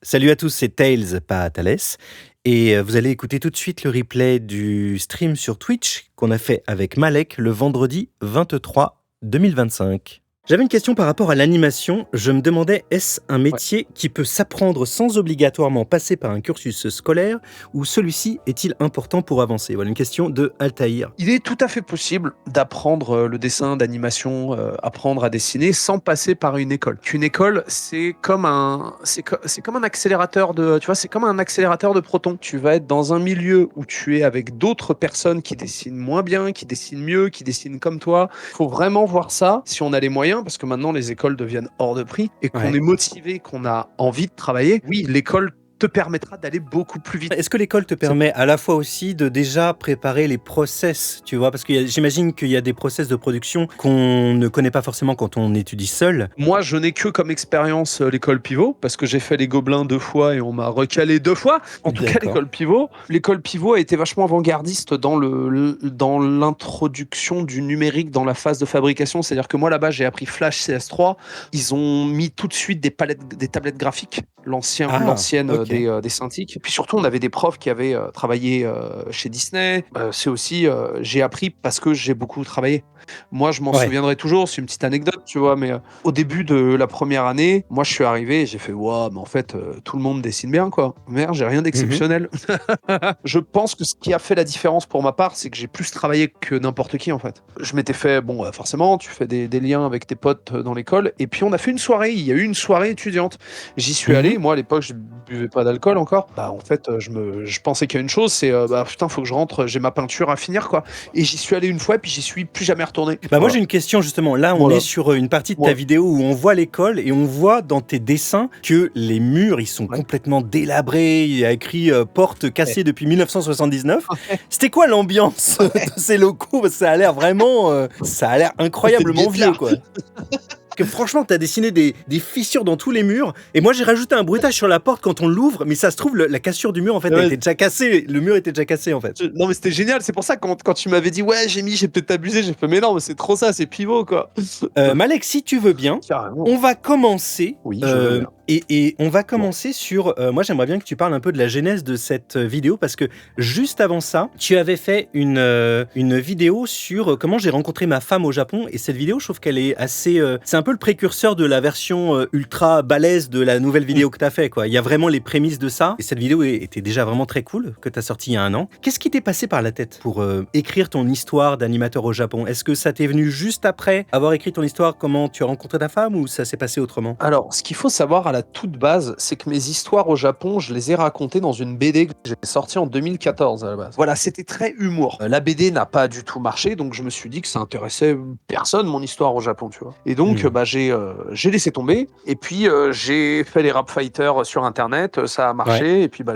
Salut à tous, c'est Tails, pas Thalès. Et vous allez écouter tout de suite le replay du stream sur Twitch qu'on a fait avec Malek le vendredi 23 2025. J'avais une question par rapport à l'animation. Je me demandais, est-ce un Ouais. métier qui peut s'apprendre sans obligatoirement passer par un cursus scolaire ou celui-ci est-il important pour avancer? Voilà une question de Altaïr. Il est tout à fait possible d'apprendre le dessin, d'animation, apprendre à dessiner sans passer par une école. Qu'une école, c'est comme un accélérateur de, tu vois, c'est comme un accélérateur de protons. Tu vas être dans un milieu où tu es avec d'autres personnes qui dessinent moins bien, qui dessinent mieux, qui dessinent comme toi. Faut vraiment voir ça si on a les moyens, parce que maintenant les écoles deviennent hors de prix et qu'on Ouais. est motivé, qu'on a envie de travailler. Oui, l'école te permettra d'aller beaucoup plus vite. Est-ce que l'école te C'est permet à la fois aussi de déjà préparer les process, tu vois? Parce que j'imagine qu'il y a des process de production qu'on ne connaît pas forcément quand on étudie seul. Moi, je n'ai que comme expérience l'école pivot, parce que j'ai fait les Gobelins 2 fois et on m'a recalé 2 fois. En tout cas, D'accord. l'école pivot. L'école pivot a été vachement avant-gardiste dans l'introduction du numérique dans la phase de fabrication. C'est-à-dire que moi, là-bas, j'ai appris Flash CS3. Ils ont mis tout de suite des tablettes graphiques, Ah, l'ancienne OK. des Cintiq. Et puis surtout, on avait des profs qui avaient travaillé chez Disney. C'est aussi, j'ai appris parce que j'ai beaucoup travaillé. Moi, je m'en Ouais. souviendrai toujours. C'est une petite anecdote, tu vois, mais au début de la première année, moi, je suis arrivé et j'ai fait, waouh, mais en fait, tout le monde dessine bien, quoi. Merde, j'ai rien Mmh. d'exceptionnel. Je pense que ce qui a fait la différence pour ma part, c'est que j'ai plus travaillé que n'importe qui, en fait. Je m'étais fait, bon, forcément, tu fais des liens avec tes potes dans l'école, et puis on a fait une soirée. Il y a eu une soirée étudiante. J'y suis Mmh. allé. Moi, à l'époque, je buvais pas d'alcool encore. Bah, en fait, je pensais qu'il y a une chose, c'est, bah, putain, faut que je rentre, j'ai ma peinture à finir, quoi. Et j'y suis allé une fois, et puis j'y suis plus jamais retourné. Bah, moi, Voilà. j'ai une question justement. Là, on est Voilà. sur, une partie de ta Voilà. vidéo où on voit l'école et on voit dans tes dessins que les murs, ils sont Ouais. complètement délabrés. Il y a écrit, «Porte Ouais. cassée depuis 1979». Ouais. C'était quoi l'ambiance Ouais. de ces locaux? Parce que ça a l'air vraiment, ça a l'air C'était le incroyablement vieux, guet-apens. quoi. Que franchement, t'as dessiné des fissures dans tous les murs. Et moi, j'ai rajouté un bruitage sur la porte quand on l'ouvre, mais ça se trouve, la cassure du mur, en fait, elle Ouais, était déjà cassée. Le mur était déjà cassé, en fait. non, mais c'était génial. C'est pour ça, quand tu m'avais dit, ouais, j'ai peut-être abusé, j'ai fait, mais non, mais c'est trop ça, c'est pivot, quoi. Malek, si tu veux bien, Carrément. on va commencer. Oui, je veux bien. Et on va Bon. commencer sur. Moi, j'aimerais bien que tu parles un peu de la genèse de cette vidéo parce que juste avant ça, tu avais fait une vidéo sur comment j'ai rencontré ma femme au Japon. Et cette vidéo, je trouve qu'elle est assez. C'est un peu le précurseur de la version ultra balèze de la nouvelle Mm. vidéo que tu as fait, quoi. Il y a vraiment les prémices de ça. Et cette vidéo était déjà vraiment très cool, que tu as sortie il y a un an. Qu'est-ce qui t'est passé par la tête pour écrire ton histoire d'animateur au Japon? Est-ce que ça t'est venu juste après avoir écrit ton histoire, comment tu as rencontré ta femme, ou ça s'est passé autrement? Alors, ce qu'il faut savoir à la toute base, c'est que mes histoires au Japon, je les ai racontées dans une BD que j'ai sortie en 2014 à la base. Voilà, c'était très humour. La BD n'a pas du tout marché, donc je me suis dit que ça intéressait personne, mon histoire au Japon, tu vois. Et donc, Hmm. bah, j'ai laissé tomber. Et puis, j'ai fait les rap fighters sur Internet, ça a Ouais. marché. Et puis, bah,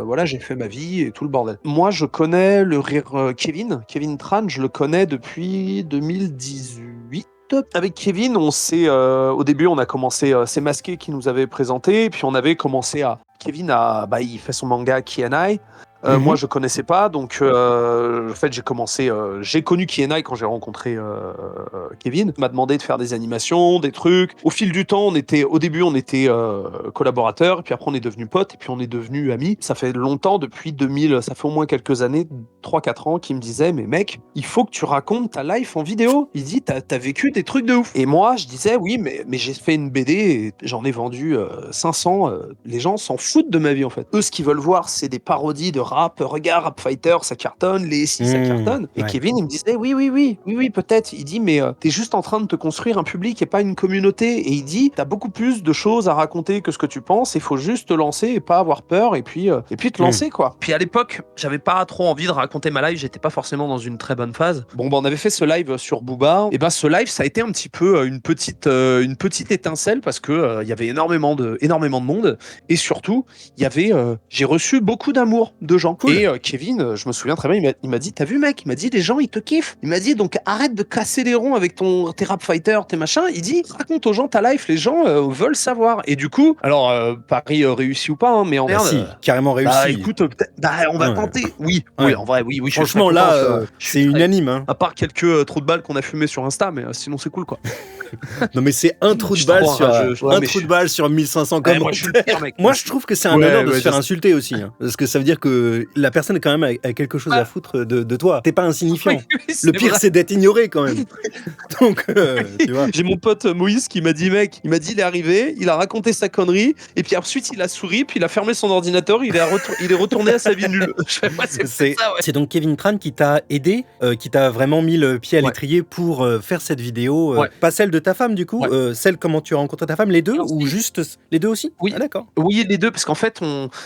voilà, j'ai fait ma vie et tout le bordel. Moi, je connais le rire Kevin Tran, je le connais depuis 2018. Avec Kevin, au début, on a commencé, c'est Masqué qui nous avait présenté, puis on avait commencé Kevin bah, il fait son manga Kienai. Moi, Mhm. je connaissais pas, donc en fait, j'ai connu Kienai quand j'ai rencontré Kevin. Il m'a demandé de faire des animations, des trucs. Au fil du temps, au début, on était collaborateurs, puis après, on est devenus potes, et puis on est devenus amis. Ça fait longtemps, depuis 2000, ça fait au moins quelques années, 3-4 ans, qu'il me disait, mais mec, il faut que tu racontes ta life en vidéo. Il dit, t'as vécu des trucs de ouf. Et moi, je disais, oui, mais j'ai fait une BD, et j'en ai vendu 500. Les gens s'en foutent de ma vie, en fait. Eux, ce qu'ils veulent voir, c'est des parodies de rap. Regarde, Rap Fighter, ça cartonne. Les SI, ça Hmm. cartonne. Et Ouais. Kevin, il me disait, oui, peut-être. Il dit, mais t'es juste en train de te construire un public et pas une communauté. Et il dit, t'as beaucoup plus de choses à raconter que ce que tu penses. Il faut juste te lancer et pas avoir peur. Et puis te Hmm. lancer, quoi. Puis à l'époque, j'avais pas trop envie de raconter ma life. J'étais pas forcément dans une très bonne phase. Bon, bah, on avait fait ce live sur Booba. Et ben, ce live, ça a été un petit peu une petite étincelle parce que il y avait énormément de monde. Et surtout, j'ai reçu beaucoup d'amour de gens. Cool. Et Kevin, je me souviens très bien, il m'a dit, t'as vu mec, il m'a dit, les gens, ils te kiffent. Il m'a dit, donc arrête de casser les ronds avec tes rap fighters, tes machins. Il dit, raconte aux gens ta life, les gens veulent savoir. Et du coup, alors, Paris réussi ou pas, hein, mais en Bah merde, si, carrément bah réussi. écoute, bah, on va Ouais. tenter. Oui, oui, Ouais. en vrai, oui, je suis très Franchement, content. là, Je suis c'est très, unanime, hein. à part quelques trous de balles qu'on a fumé sur Insta, mais sinon c'est cool, quoi. Non, mais c'est un trou de Je balle crois, sur hein, ouais, un mais trou de balle sur 1500 ouais, moi, je suis le commentaires. pire, mec. Moi, je trouve que c'est un Ouais, honneur de ouais, se faire je sais. insulter aussi, hein, parce que ça veut dire que la personne quand même a quelque chose à Ah, foutre de toi. T'es pas insignifiant. oui, oui, Le c'est pire, vrai. c'est d'être ignoré quand même. Donc, tu vois. J'ai mon pote Moïse qui m'a dit, mec, il m'a dit, il est arrivé, il a raconté sa connerie, et puis ensuite il a souri, puis il a fermé son ordinateur, il est retourné à sa vie nulle. Je fais, ouais, c'est C'est ça, ouais. c'est donc Kevin Tran qui t'a aidé, qui t'a vraiment mis le pied à Ouais, l'étrier pour faire cette vidéo. ouais, Pas celle de ta femme, du coup, ouais. celle comment tu as rencontré ta femme, les deux Alors, ou juste les deux aussi? Ah, oui, d'accord. oui, les deux, parce qu'en fait,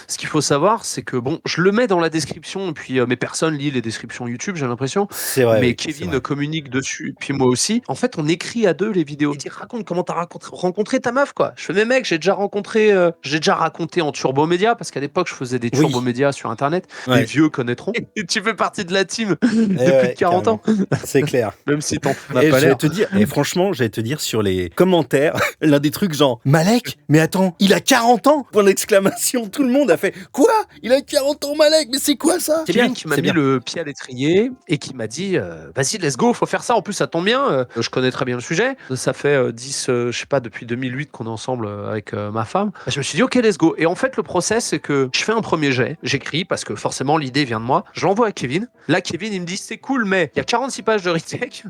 ce qu'il faut savoir, c'est que bon, je le mets dans la description, et puis mais personne lit les descriptions YouTube, j'ai l'impression. C'est vrai, Mais oui, c'est Kevin vrai. communique dessus, puis moi aussi. En fait, on écrit à deux les vidéos. Il dit raconte comment t'as rencontré ta meuf, quoi. Je fais mais mec, j'ai déjà raconté en Turbo Média, parce qu'à l'époque, je faisais des Turbo Oui, Média sur Internet. Les ouais, vieux connaîtront. Et tu fais partie de la team eh de plus de ouais, 40 ans, carrément. C'est clair. même si t'en as Et pas j'allais l'air. te dire, et franchement, j'allais te dire sur les commentaires, l'un des trucs genre Malek, mais attends, il a 40 ans! Point d'exclamation, tout le monde a fait quoi? Il a 40 ans, Malek, mais c'est quoi ça? C'est bien, Kevin qui m'a c'est mis bien. le pied à l'étrier et qui m'a dit vas-y let's go, faut faire ça, en plus ça tombe bien, je connais très bien le sujet, ça fait 10 je sais pas, depuis 2008 qu'on est ensemble avec ma femme. Je me suis dit ok let's go, et en fait le process c'est que je fais un premier jet, j'écris parce que forcément l'idée vient de moi, je l'envoie à Kevin, là Kevin il me dit c'est cool mais il y a 46 pages de retake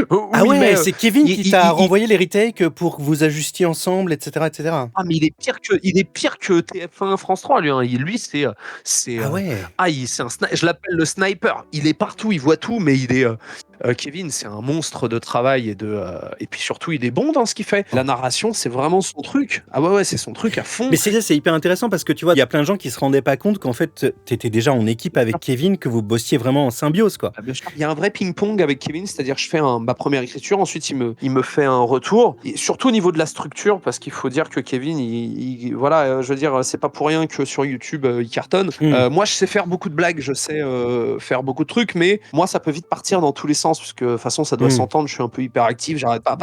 Ah où il met ouais, c'est Kevin il, qui il- t'a il- il- renvoyé les retakes pour que vous ajustiez ensemble, etc., etc. ah mais il est pire que TF1 France 3 lui, hein. Lui c'est Ah ouais. je l'appelle le sniper. Il est partout, il voit tout, mais Kevin, c'est un monstre de travail et puis surtout, il est bon dans ce qu'il fait. La narration, c'est vraiment son truc. Ah ouais, ouais, c'est son truc à fond. Mais c'est hyper intéressant parce que tu vois, il y a plein de gens qui se rendaient pas compte qu'en fait, t'étais déjà en équipe avec Kevin, que vous bossiez vraiment en symbiose, quoi. Ah, bien sûr. Il y a un vrai ping-pong avec Kevin, c'est-à-dire je fais ma première écriture, ensuite il me fait un retour, et surtout au niveau de la structure, parce qu'il faut dire que Kevin, voilà, je veux dire, c'est pas pour rien que sur YouTube il cartonne. Moi, je sais faire beaucoup de blagues, je sais faire beaucoup de trucs, mais moi, ça peut vite partir dans tous les sens, parce que de toute façon, ça doit s'entendre, je suis un peu hyperactif, j'arrête pas,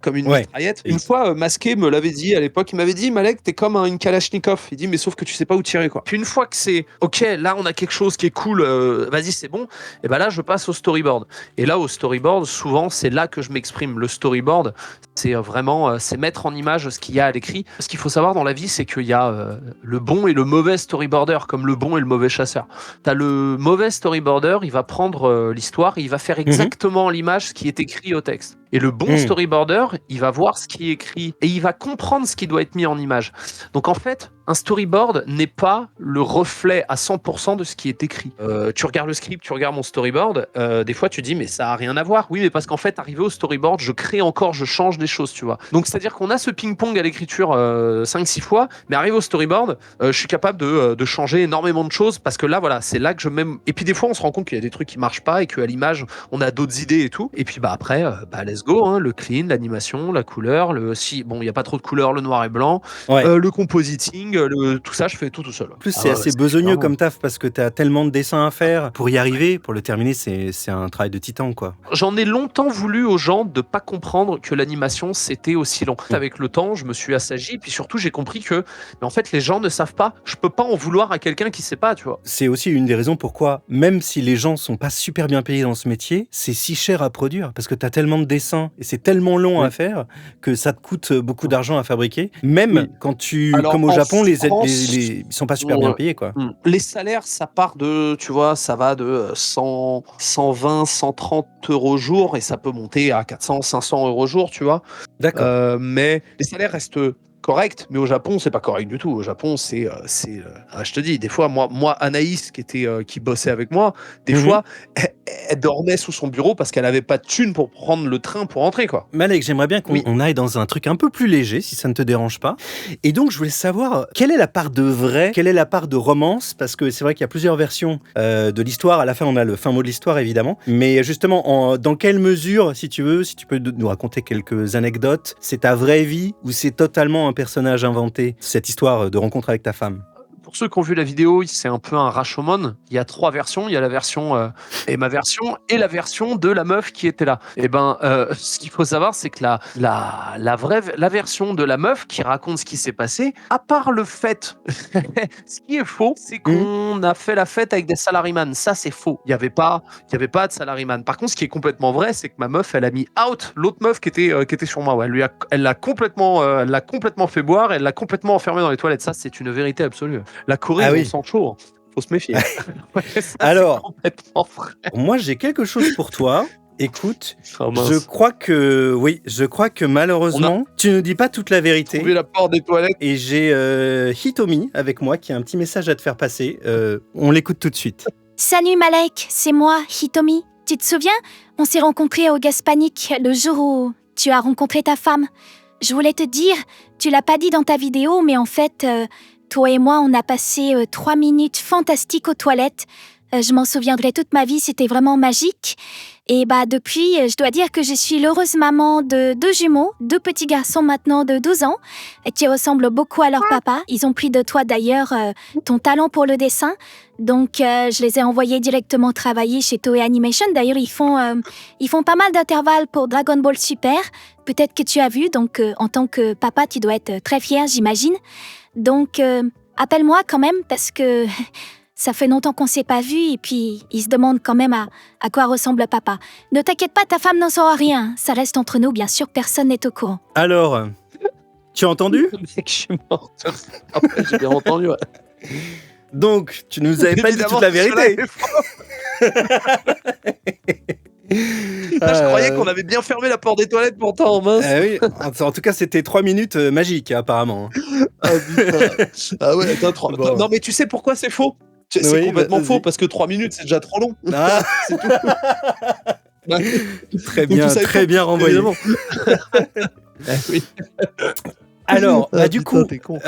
comme une Ouais. mitraillette. Une fois, Masqué me l'avait dit à l'époque, il m'avait dit, Malek, t'es comme une Kalachnikov. Il dit, mais sauf que tu sais pas où tirer, quoi. Puis une fois que c'est, ok, là, on a quelque chose qui est cool, vas-y, c'est bon, et ben là, je passe au storyboard. Et là, au storyboard, souvent, c'est là que je m'exprime. Le storyboard, c'est vraiment, c'est mettre en image ce qu'il y a à l'écrit. Ce qu'il faut savoir dans la vie, c'est qu'il y a le bon et le mauvais storyboarder, comme le bon et le mauvais chasseur. T'as le mauvais storyboarder, il va prendre l'histoire, et il va faire exactement l'image ce qui est écrit au texte. Et le bon storyboarder, il va voir ce qui est écrit et il va comprendre ce qui doit être mis en image. Donc en fait, un storyboard n'est pas le reflet à 100% de ce qui est écrit. Tu regardes le script, tu regardes mon storyboard, des fois tu dis mais ça a rien à voir. Oui, mais parce qu'en fait, arrivé au storyboard, je crée encore, je change des choses, tu vois. Donc c'est-à-dire qu'on a ce ping-pong à l'écriture 5-6 fois, mais arrivé au storyboard, je suis capable de changer énormément de choses parce que là, voilà, c'est là que je mets... Et puis des fois, on se rend compte qu'il y a des trucs qui marchent pas et qu'à l'image, on a d'autres idées et tout. Et puis bah après, let's go, hein, le clean, l'animation, la couleur, bon, il n'y a pas trop de couleur, le noir et blanc, le compositing, tout ça, je fais tout seul. En plus, c'est assez besogneux comme taf parce que t'as tellement de dessins à faire. Pour y arriver, pour le terminer, c'est un travail de titan, quoi. J'en ai longtemps voulu aux gens de pas comprendre que l'animation, c'était aussi long. Avec le temps, je me suis assagi, puis surtout, j'ai compris que, mais en fait, les gens ne savent pas. Je peux pas en vouloir à quelqu'un qui sait pas, tu vois. C'est aussi une des raisons pourquoi, même si les gens sont pas super bien payés dans ce métier, c'est si cher à produire parce que t'as tellement de dessins et c'est tellement long à faire que ça te coûte beaucoup d'argent à fabriquer. Même quand Alors, comme au Japon, France, ils sont pas super bien payés, quoi. Les salaires, ça part de, tu vois, ça va de 100, 120, 130 euros jour et ça peut monter à 400, 500 euros jour, tu vois. D'accord. Mais les salaires restent corrects, mais au Japon, c'est pas correct du tout. Au Japon, je te dis, des fois, moi Anaïs, qui bossait avec moi, des fois, elle dormait sous son bureau parce qu'elle avait pas de thune pour prendre le train pour rentrer, quoi. Malek, j'aimerais bien qu'on aille dans un truc un peu plus léger, si ça ne te dérange pas. Et donc, je voulais savoir, quelle est la part de vrai, quelle est la part de romance, parce que c'est vrai qu'il y a plusieurs versions de l'histoire. À la fin, on a le fin mot de l'histoire, évidemment. Mais justement, dans quelle mesure, si tu peux nous raconter quelques anecdotes, c'est ta vraie vie ou c'est totalement un personnage inventé, cette histoire de rencontre avec ta femme? pour ceux qui ont vu la vidéo, c'est un peu un Rashomon. Il y a 3 versions. Il y a la version et ma version et la version de la meuf qui était là. Et ben, ce qu'il faut savoir, c'est que la version de la meuf qui raconte ce qui s'est passé, à part le fait, ce qui est faux, c'est qu'on a fait la fête avec des salaryman. Ça, c'est faux. Il y avait pas de salaryman. Par contre, ce qui est complètement vrai, c'est que ma meuf, elle a mis out l'autre meuf qui était sur moi. Ouais, elle l'a complètement fait boire. Elle l'a complètement enfermé dans les toilettes. Ça, c'est une vérité absolue. La Corée, Ah on oui. sent chaud. Faut se méfier. Ouais, ça, Alors, c'est complètement vrai. moi, j'ai quelque chose pour toi. Écoute, Oh, mince. je crois que malheureusement, tu ne dis pas toute la vérité. Trouver la porte des toilettes. Et j'ai Hitomi avec moi qui a un petit message à te faire passer. On l'écoute tout de suite. Salut Malek, c'est moi, Hitomi. Tu te souviens? On s'est rencontrés au Gaspanic le jour où tu as rencontré ta femme. Je voulais te dire, tu l'as pas dit dans ta vidéo, mais en fait, toi et moi, on a passé 3 minutes fantastiques aux toilettes. Je m'en souviendrai toute ma vie, c'était vraiment magique. Et depuis, je dois dire que je suis l'heureuse maman de 2 jumeaux, 2 petits garçons maintenant de 12 ans, qui ressemblent beaucoup à leur papa. Ils ont pris de toi d'ailleurs ton talent pour le dessin. Donc, je les ai envoyés directement travailler chez Toei Animation. D'ailleurs, ils font pas mal d'intervalles pour Dragon Ball Super. Peut-être que tu as vu, donc en tant que papa, tu dois être très fier, j'imagine. Donc, appelle-moi quand même, parce que ça fait longtemps qu'on s'est pas vu, et puis ils se demandent quand même à quoi ressemble papa. Ne t'inquiète pas, ta femme n'en saura rien. Ça reste entre nous, bien sûr, personne n'est au courant. Alors, tu as entendu? Mec, je suis mort. Après, j'ai bien entendu, ouais. Donc, tu nous avais pas dit toute la vérité. Je croyais qu'on avait bien fermé la porte des toilettes pourtant, mince. Oui. En tout cas, c'était 3 minutes magiques, apparemment. Ah putain. Ah ouais, attends, 3... Bon. Non mais tu sais pourquoi c'est faux? C'est Oui, complètement vas-y. faux, parce que 3 minutes, c'est déjà trop long. Ah, C'est tout. très Donc, bien, tout ça est très faux, bien renvoyé. évidemment. Oui. Alors, Ah, du putain, coup, t'es con.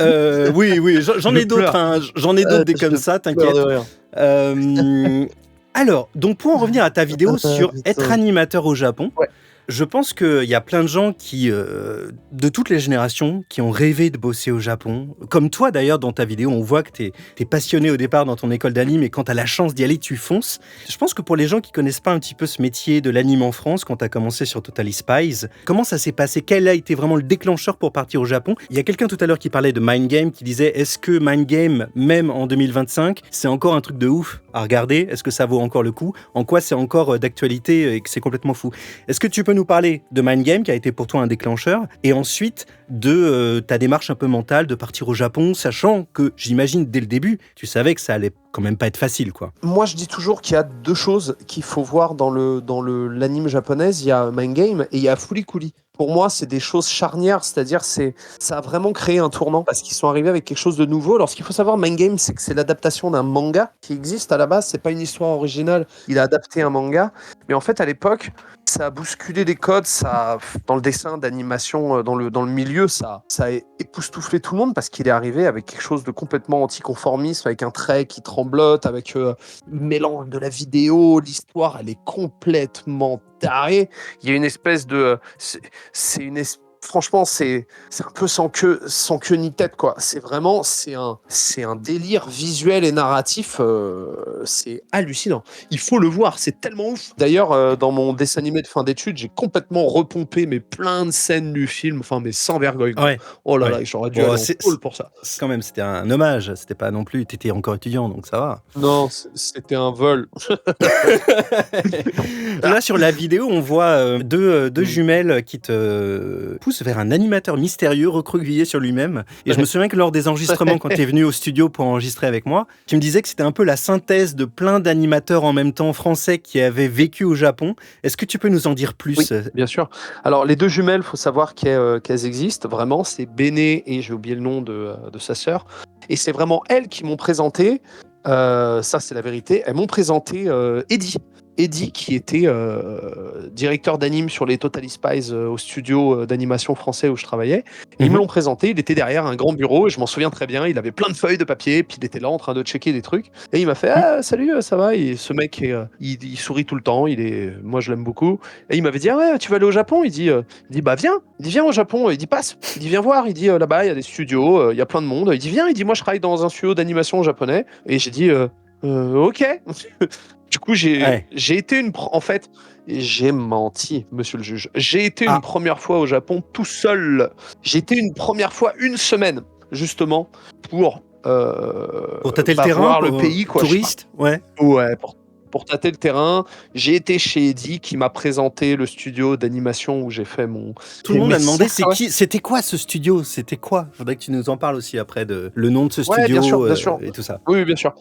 oui, j'en ai Je d'autres, pleure. hein, j'en ai d'autres des comme ça, t'inquiète. De rire. Alors, donc pour en revenir à ta vidéo sur putain. être animateur au Japon, Ouais. je pense qu'il y a plein de gens qui, de toutes les générations, qui ont rêvé de bosser au Japon. Comme toi d'ailleurs, dans ta vidéo, on voit que t'es passionné au départ dans ton école d'anime et quand t'as la chance d'y aller, tu fonces. Je pense que pour les gens qui connaissent pas un petit peu ce métier de l'anime en France, quand t'as commencé sur Totally Spies, comment ça s'est passé? Quel a été vraiment le déclencheur pour partir au Japon? Il y a quelqu'un tout à l'heure qui parlait de Mind Game, qui disait est-ce que Mind Game, même en 2025, c'est encore un truc de ouf à regarder? Est-ce que ça vaut encore le coup? En quoi c'est encore d'actualité et que c'est complètement fou? Est-ce que tu peux nous parler de Mind Game, qui a été pour toi un déclencheur, et ensuite de ta démarche un peu mentale de partir au Japon, sachant que, j'imagine, dès le début, tu savais que ça allait quand même pas être facile, quoi. Moi, je dis toujours qu'il y a 2 choses qu'il faut voir dans l'anime japonaise. Il y a Mind Game et il y a Fooly Cooly. Pour moi, c'est des choses charnières, c'est-à-dire ça a vraiment créé un tournant parce qu'ils sont arrivés avec quelque chose de nouveau. Alors, ce qu'il faut savoir, Mind Game, c'est que c'est l'adaptation d'un manga qui existe à la base. C'est pas une histoire originale. Il a adapté un manga, mais en fait, à l'époque, ça a bousculé des codes. Ça, dans le dessin d'animation, dans le milieu, ça a époustouflé tout le monde parce qu'il est arrivé avec quelque chose de complètement anticonformiste, avec un trait qui tremblote, avec le mélange de la vidéo, l'histoire, elle est complètement tarée. Il y a une espèce de... Franchement, c'est un peu sans queue ni tête, quoi. C'est un délire visuel et narratif. C'est hallucinant. Il faut le voir, c'est tellement ouf. D'ailleurs, dans mon dessin animé de fin d'études, j'ai complètement repompé plein de scènes du film, mais sans vergogne. Ouais. Oh là Ouais. là, j'aurais dû Bon, aller en pôle pour ça. Quand même, c'était un hommage, c'était pas non plus, t'étais encore étudiant, donc ça va. Non, c'était un vol. Là, sur la vidéo, on voit deux jumelles qui te poussent vers un animateur mystérieux recroquevillé sur lui-même. Et je me souviens que lors des enregistrements, quand tu es venu au studio pour enregistrer avec moi, tu me disais que c'était un peu la synthèse de plein d'animateurs en même temps français qui avaient vécu au Japon. Est-ce que tu peux nous en dire plus? Oui, bien sûr. Alors, les 2 jumelles, il faut savoir qu'elles existent, vraiment. C'est Béné et j'ai oublié le nom de sa sœur. Et c'est vraiment elles qui m'ont présenté, ça c'est la vérité, elles m'ont présenté Eddie. Eddie, qui était directeur d'anime sur les Totally Spies au studio d'animation français où je travaillais. Et ils me l'ont présenté, il était derrière un grand bureau, et je m'en souviens très bien, il avait plein de feuilles de papier, puis il était là en train de checker des trucs. Et il m'a fait « Ah, salut, ça va ?» Et ce mec, il sourit tout le temps, moi je l'aime beaucoup. Et il m'avait dit « Ah ouais, tu vas aller au Japon ?» Il dit « Bah viens !» Il dit « Viens au Japon !» Il dit « Passe !» Il dit « Viens voir !» Il dit « Là-bas, il y a des studios, il y a plein de monde. » Il dit « Viens !» Il dit « Moi, je travaille dans un studio d'animation japonais. » Et j'ai dit ok. Du coup, j'ai été en fait, j'ai menti, monsieur le juge. J'ai été une première fois au Japon tout seul. J'ai été une première fois une semaine, justement, pour tâter le terrain, voir le pays, quoi. Touriste, ouais, pour tâter le terrain. J'ai été chez Eddie qui m'a présenté le studio d'animation où j'ai fait mon... Tout le monde a demandé c'était quoi ce studio? C'était quoi? Faudrait que tu nous en parles aussi après, le nom de ce studio, bien sûr. et tout ça. Oui, bien sûr.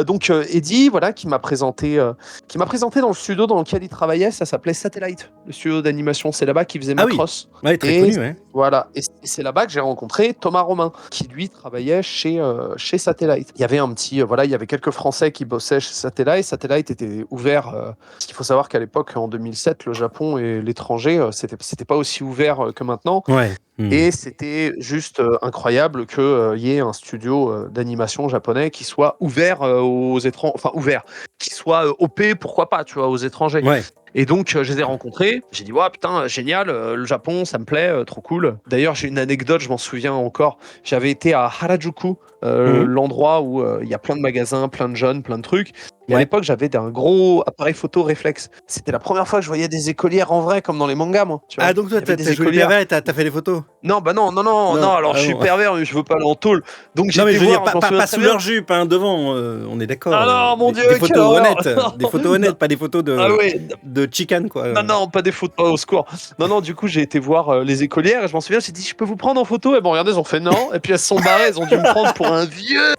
Donc Eddie, voilà, qui m'a présenté dans le studio dans lequel il travaillait. Ça s'appelait Satellite, le studio d'animation. C'est là-bas qu'il faisait Macross. Ouais, très connu, ouais. Voilà, et c'est là-bas que j'ai rencontré Thomas Romain, qui lui travaillait chez Satellite. Il y avait il y avait quelques Français qui bossaient chez Satellite. Satellite était ouvert. Parce qu'il faut savoir qu'à l'époque, en 2007, le Japon et l'étranger, c'était pas aussi ouvert que maintenant. Ouais. Et c'était juste incroyable qu'il y ait un studio d'animation japonais qui soit ouvert aux étrangers, enfin ouvert, qui soit OP, pourquoi pas, tu vois, aux étrangers. Ouais. Et donc, je les ai rencontrés. J'ai dit, ouais, putain, génial, le Japon, ça me plaît, trop cool. D'ailleurs, j'ai une anecdote, je m'en souviens encore. J'avais été à Harajuku, l'endroit où il y a plein de magasins, plein de jeunes, plein de trucs. Et à l'époque, j'avais un gros appareil photo réflexe. C'était la première fois que je voyais des écolières en vrai, comme dans les mangas, moi. Tu vois. Ah, donc toi, t'as joué le pervers et t'as fait des photos? Non, bah non, alors je suis pervers, mais je veux pas aller en tôle. Donc j'ai non, mais été je veux voir, dire, pas sous leur jupe, hein, devant, on est d'accord. Ah non, mon Dieu, des photos honnêtes, des photos honnêtes, pas des photos de chicane, quoi. Non, pas des photos, au secours. Non, du coup, j'ai été voir les écolières et je m'en souviens, j'ai dit, je peux vous prendre en photo? Et bon, regardez, ils ont fait non, et puis elles se sont barrées, elles ont dû me prendre pour un vieux.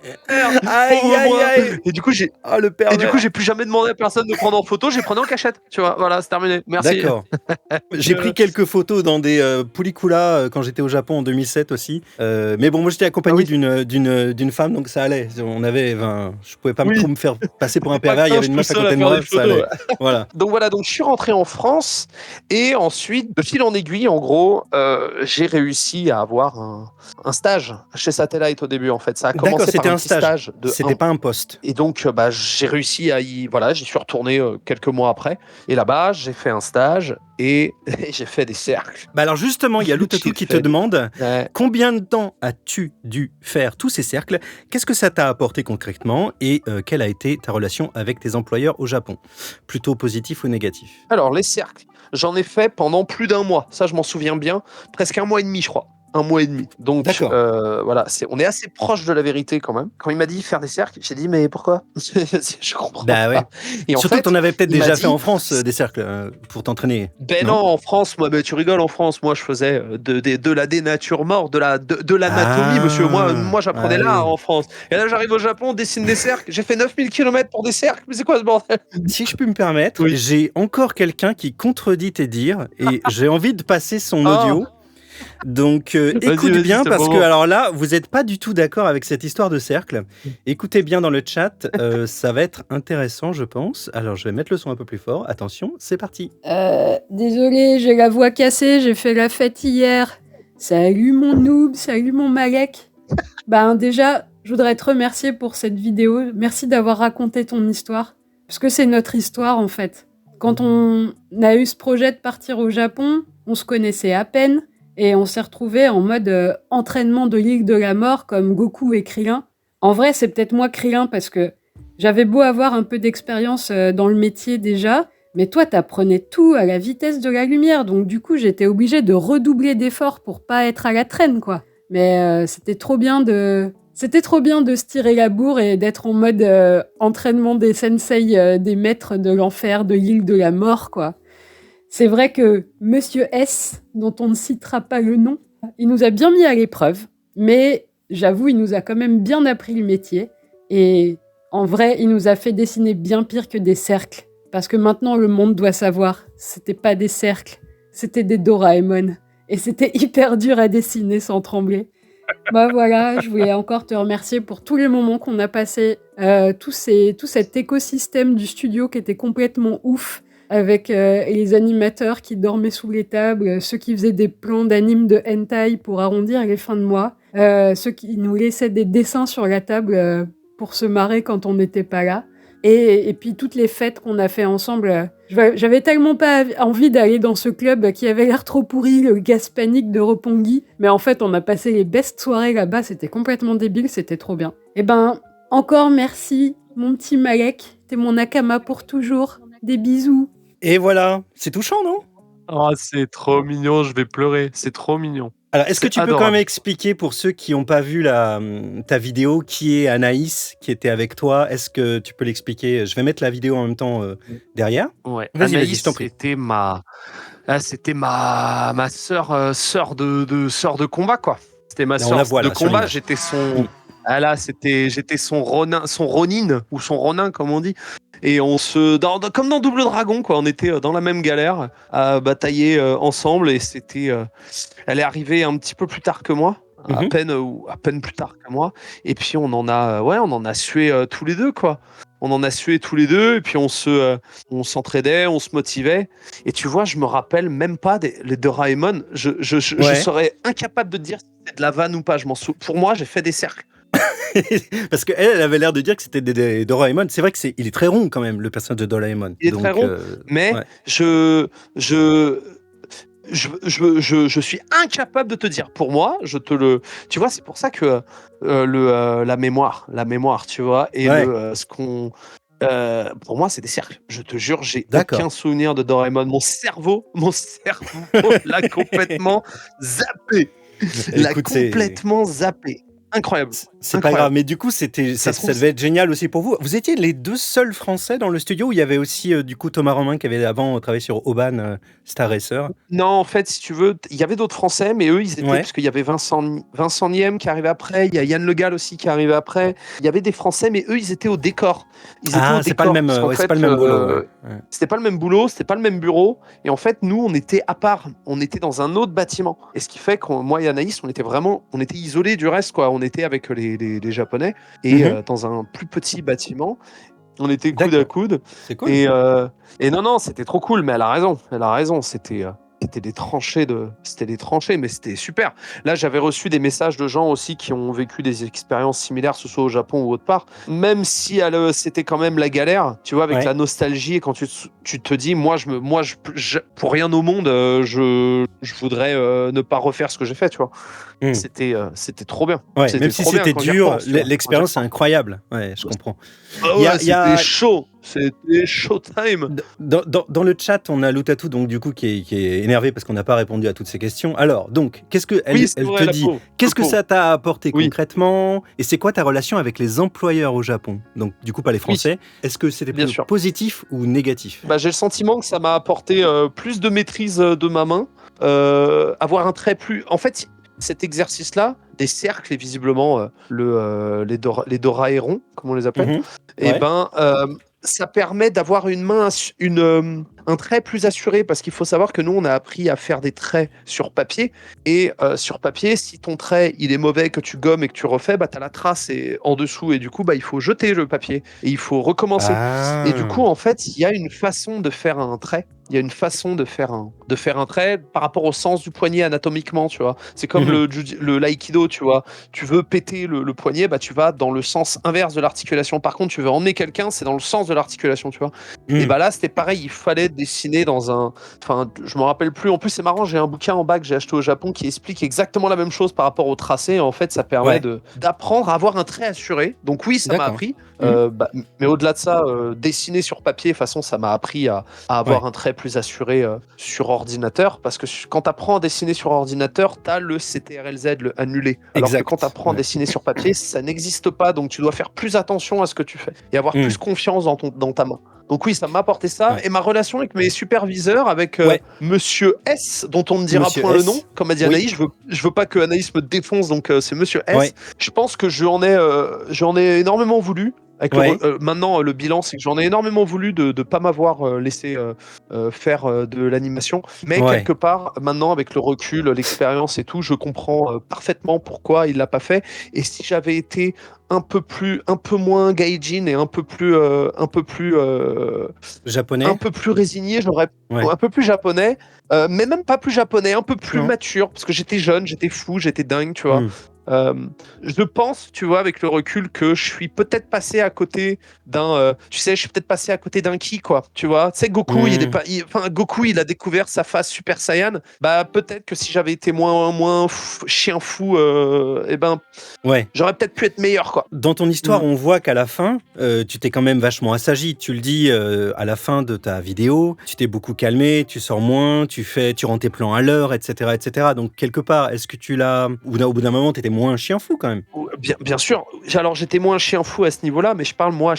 Aïe. Et du coup, j'ai plus jamais demandé à personne de prendre en photo, j'ai pris en cachette, tu vois, voilà, c'est terminé, merci. D'accord. J'ai pris quelques photos dans des poulicula quand j'étais au Japon en 2007 aussi. Mais bon, moi j'étais accompagné d'une femme, donc ça allait. Je pouvais pas trop me faire passer pour un pervers, il y avait une meuf à côté de moi, ça allait. Voilà. Donc je suis rentré en France et ensuite, de fil en aiguille, en gros, j'ai réussi à avoir un stage chez Satellite au début, en fait. Ça a commencé par un petit stage. C'était pas un poste. Et donc, j'ai réussi j'y suis retourné quelques mois après. Et là-bas, j'ai fait un stage et j'ai fait des cercles. Bah alors justement, il y a Loutatou qui te demande combien de temps as-tu dû faire tous ces cercles? Qu'est-ce que ça t'a apporté concrètement? Et quelle a été ta relation avec tes employeurs au Japon? Plutôt positif ou négatif? Alors, les cercles, j'en ai fait pendant plus d'1 mois. Ça, je m'en souviens bien. Presque 1 mois et demi, je crois. 1 mois et demi. Donc, voilà, on est assez proche de la vérité quand même. Quand il m'a dit faire des cercles, j'ai dit, mais pourquoi? Je comprends pas. Ouais. Et surtout, en fait, t'en avais peut-être déjà fait en France des cercles pour t'entraîner. Non, en France, moi, tu rigoles, en France, moi, je faisais de la dénaturement, de l'anatomie, monsieur. Moi, j'apprenais là, en France. Et là, j'arrive au Japon, dessine des cercles. J'ai fait 9000 km pour des cercles. Mais c'est quoi ce bordel? Si je peux me permettre, j'ai encore quelqu'un qui contredit tes dires et j'ai envie de passer son audio. Donc écoute bien parce que alors là vous n'êtes pas du tout d'accord avec cette histoire de cercle. Écoutez bien dans le chat, ça va être intéressant je pense. Alors je vais mettre le son un peu plus fort, attention, c'est parti. Désolé, j'ai la voix cassée, j'ai fait la fête hier. Salut mon noob, salut mon Malek. Déjà, je voudrais te remercier pour cette vidéo, merci d'avoir raconté ton histoire. Parce que c'est notre histoire en fait. Quand on a eu ce projet de partir au Japon, on se connaissait à peine. Et on s'est retrouvés en mode entraînement de l'île de la mort comme Goku et Krillin. En vrai, c'est peut-être moi Krillin parce que j'avais beau avoir un peu d'expérience dans le métier déjà, mais toi, t'apprenais tout à la vitesse de la lumière. Donc du coup, j'étais obligée de redoubler d'efforts pour pas être à la traîne, quoi. Mais c'était trop bien de se tirer la bourre et d'être en mode entraînement des sensei, des maîtres de l'enfer, de l'île de la mort, quoi. C'est vrai que Monsieur S, dont on ne citera pas le nom, il nous a bien mis à l'épreuve, mais j'avoue, il nous a quand même bien appris le métier. Et en vrai, il nous a fait dessiner bien pire que des cercles. Parce que maintenant, le monde doit savoir, c'était pas des cercles, c'était des Doraemon. Et c'était hyper dur à dessiner sans trembler. Bah voilà, je voulais encore te remercier pour tous les moments qu'on a passés, tout cet écosystème du studio qui était complètement ouf, avec les animateurs qui dormaient sous les tables, ceux qui faisaient des plans d'animes de hentai pour arrondir les fins de mois, ceux qui nous laissaient des dessins sur la table pour se marrer quand on n'était pas là. Et puis toutes les fêtes qu'on a fait ensemble. J'avais tellement pas envie d'aller dans ce club qui avait l'air trop pourri, le Gaspanic de Roppongi. Mais en fait, on a passé les best soirées là-bas. C'était complètement débile, c'était trop bien. Eh ben, encore merci, mon petit Malek. T'es mon Nakama pour toujours. Des bisous. Et voilà, c'est touchant, non? Oh, c'est trop mignon, je vais pleurer. C'est trop mignon. Alors, est-ce que C'est tu peux quand adorable. même expliquer pour ceux qui n'ont pas vu ta vidéo qui est Anaïs qui était avec toi? Est-ce que tu peux l'expliquer? Je vais mettre la vidéo en même temps derrière. Ouais. Vas-y, Anaïs, je t'en prie. c'était ma sœur de combat, quoi. C'était ma Là, on sœur la voit, de là, sur combat. l'image. J'étais son. Mm. Ah là, j'étais son Ronin ou son Ronin, comme on dit. Et comme dans Double Dragon, quoi. On était dans la même galère à batailler ensemble. Et elle est arrivée un petit peu plus tard que moi. À Mhm. peine plus tard que moi. Et puis on en a sué tous les deux, quoi. On en a sué tous les deux, et puis on s'entraidait, on se motivait. Et tu vois, je me rappelle même pas les Doraemon. Je Ouais. serais incapable de te dire si c'était de la vanne ou pas. Pour moi, j'ai fait des cercles. Parce qu'elle avait l'air de dire que c'était des Doraemon. C'est vrai il est très rond quand même, le personnage de Doraemon. Il est très rond, mais ouais. je suis incapable de te dire. Pour moi, tu vois, c'est pour ça que la mémoire, tu vois, et Ouais. pour moi, c'est des cercles. Je te jure, j'ai D'accord. aucun souvenir de Doraemon. Mon cerveau l'a complètement zappé. Écoute, Complètement zappé. Incroyable. c'est pas grave, mais du coup, ça Ça se trouve, devait être génial aussi pour vous. Vous étiez les deux seuls Français dans le studio, où il y avait aussi du coup Thomas Romain qui avait avant travaillé sur Oban Star Racer. Non, en fait, si tu veux, il y avait d'autres Français, mais eux, ils étaient, Ouais. parce qu'il y avait Vincent Niem qui arrivait après, il y a Yann Le Gall aussi qui arrivait après. Il y avait des Français, mais eux, ils étaient au décor. C'est pas le même, parce qu'en c'est fait, pas le même boulot. Ouais. Ouais. c'était pas le même boulot, c'était pas le même bureau. Et en fait, nous, on était à part. On était dans un autre bâtiment. Et ce qui fait que moi et Anaïs, on était isolés du reste, quoi. On était avec les Japonais et dans un plus petit bâtiment. On était coude à coude. C'est cool. Et non, c'était trop cool, mais elle a raison. C'était des tranchées, mais c'était super. Là, j'avais reçu des messages de gens aussi qui ont vécu des expériences similaires, que ce soit au Japon ou autre part. Même si c'était quand même la galère, tu vois, avec la nostalgie, et quand tu te dis, moi, pour rien au monde, je voudrais ne pas refaire ce que j'ai fait, tu vois. C'était trop bien. Ouais, même si c'était dur, l'expérience est incroyable. Ouais, je comprends. Ah ouais, c'était chaud. C'était showtime. Dans le chat, on a Loutatou, donc du coup, qui est énervé parce qu'on n'a pas répondu à toutes ces questions. Alors, donc, qu'est-ce que elle te dit? Qu'est-ce que ça t'a apporté concrètement? Et c'est quoi ta relation avec les employeurs au Japon? Donc, du coup, pas les Français. Est-ce que c'était plus positif ou négatif? J'ai le sentiment que ça m'a apporté plus de maîtrise de ma main, avoir un trait plus. En fait, cet exercice-là, des cercles et visiblement les doraérons, comme on les appelle, ça permet d'avoir une main, un trait plus assuré, parce qu'il faut savoir que nous, on a appris à faire des traits sur papier, et sur papier, si ton trait il est mauvais, que tu gommes et que tu refais, t'as la trace en dessous, et du coup, il faut jeter le papier et il faut recommencer. Et du coup, en fait, il y a une façon de faire un trait. Il y a une façon de faire un trait par rapport au sens du poignet anatomiquement, tu vois. C'est comme le l'aïkido, tu vois. Tu veux péter le poignet, tu vas dans le sens inverse de l'articulation. Par contre, tu veux emmener quelqu'un, c'est dans le sens de l'articulation, tu vois. Et là, c'était pareil. Il fallait dessiner je me rappelle plus. En plus, c'est marrant, j'ai un bouquin en bas que j'ai acheté au Japon qui explique exactement la même chose par rapport au tracé. En fait, ça permet d'apprendre à avoir un trait assuré. Donc oui, ça m'a appris. Mais au-delà de ça, dessiner sur papier, de toute façon, ça m'a appris à avoir un trait plus assuré sur ordinateur, parce que quand tu apprends à dessiner sur ordinateur, tu as le CTRL-Z, le annulé. Alors que quand tu apprends à dessiner sur papier, ça n'existe pas, donc tu dois faire plus attention à ce que tu fais et avoir plus confiance dans ta main. Donc oui, ça m'a apporté ça, et ma relation avec mes superviseurs, avec Monsieur S, dont on ne dira point le nom, comme a dit Anaïs. Je veux pas que Anaïs me défonce, donc c'est Monsieur S. Je pense que j'en ai énormément voulu. Ouais. Maintenant, le bilan, c'est que j'en ai énormément voulu de ne pas m'avoir laissé faire de l'animation. Mais Ouais. quelque part, maintenant, avec le recul, l'expérience et tout, je comprends parfaitement pourquoi il l'a pas fait. Et si j'avais été un peu moins gaijin et un peu plus Japonais? résigné, j'aurais Ouais. un peu plus japonais, mais même pas plus japonais, un peu plus Non. mature, parce que j'étais jeune, j'étais fou, j'étais dingue, tu vois. Hmm. Euh, je pense, tu vois, avec le recul, que je suis peut-être passé à côté tu sais, je suis peut-être passé à côté d'un ki, quoi. Tu vois, tu sais, Goku, Hmm. enfin, Goku, il a découvert sa phase Super Saiyan. Bah, peut-être que si j'avais été moins chien fou, eh ben, Ouais. j'aurais peut-être pu être meilleur, quoi. Dans ton histoire, on voit qu'à la fin, tu t'es quand même vachement assagi. Tu le dis à la fin de ta vidéo, tu t'es beaucoup calmé, tu sors moins, tu rends tes plans à l'heure, etc., etc. Donc quelque part, est-ce que tu l'as, ou au bout d'un moment, t'étais moins un chien fou quand même? Bien sûr. Alors, j'étais moins chien fou à ce niveau-là, mais je parle, moi,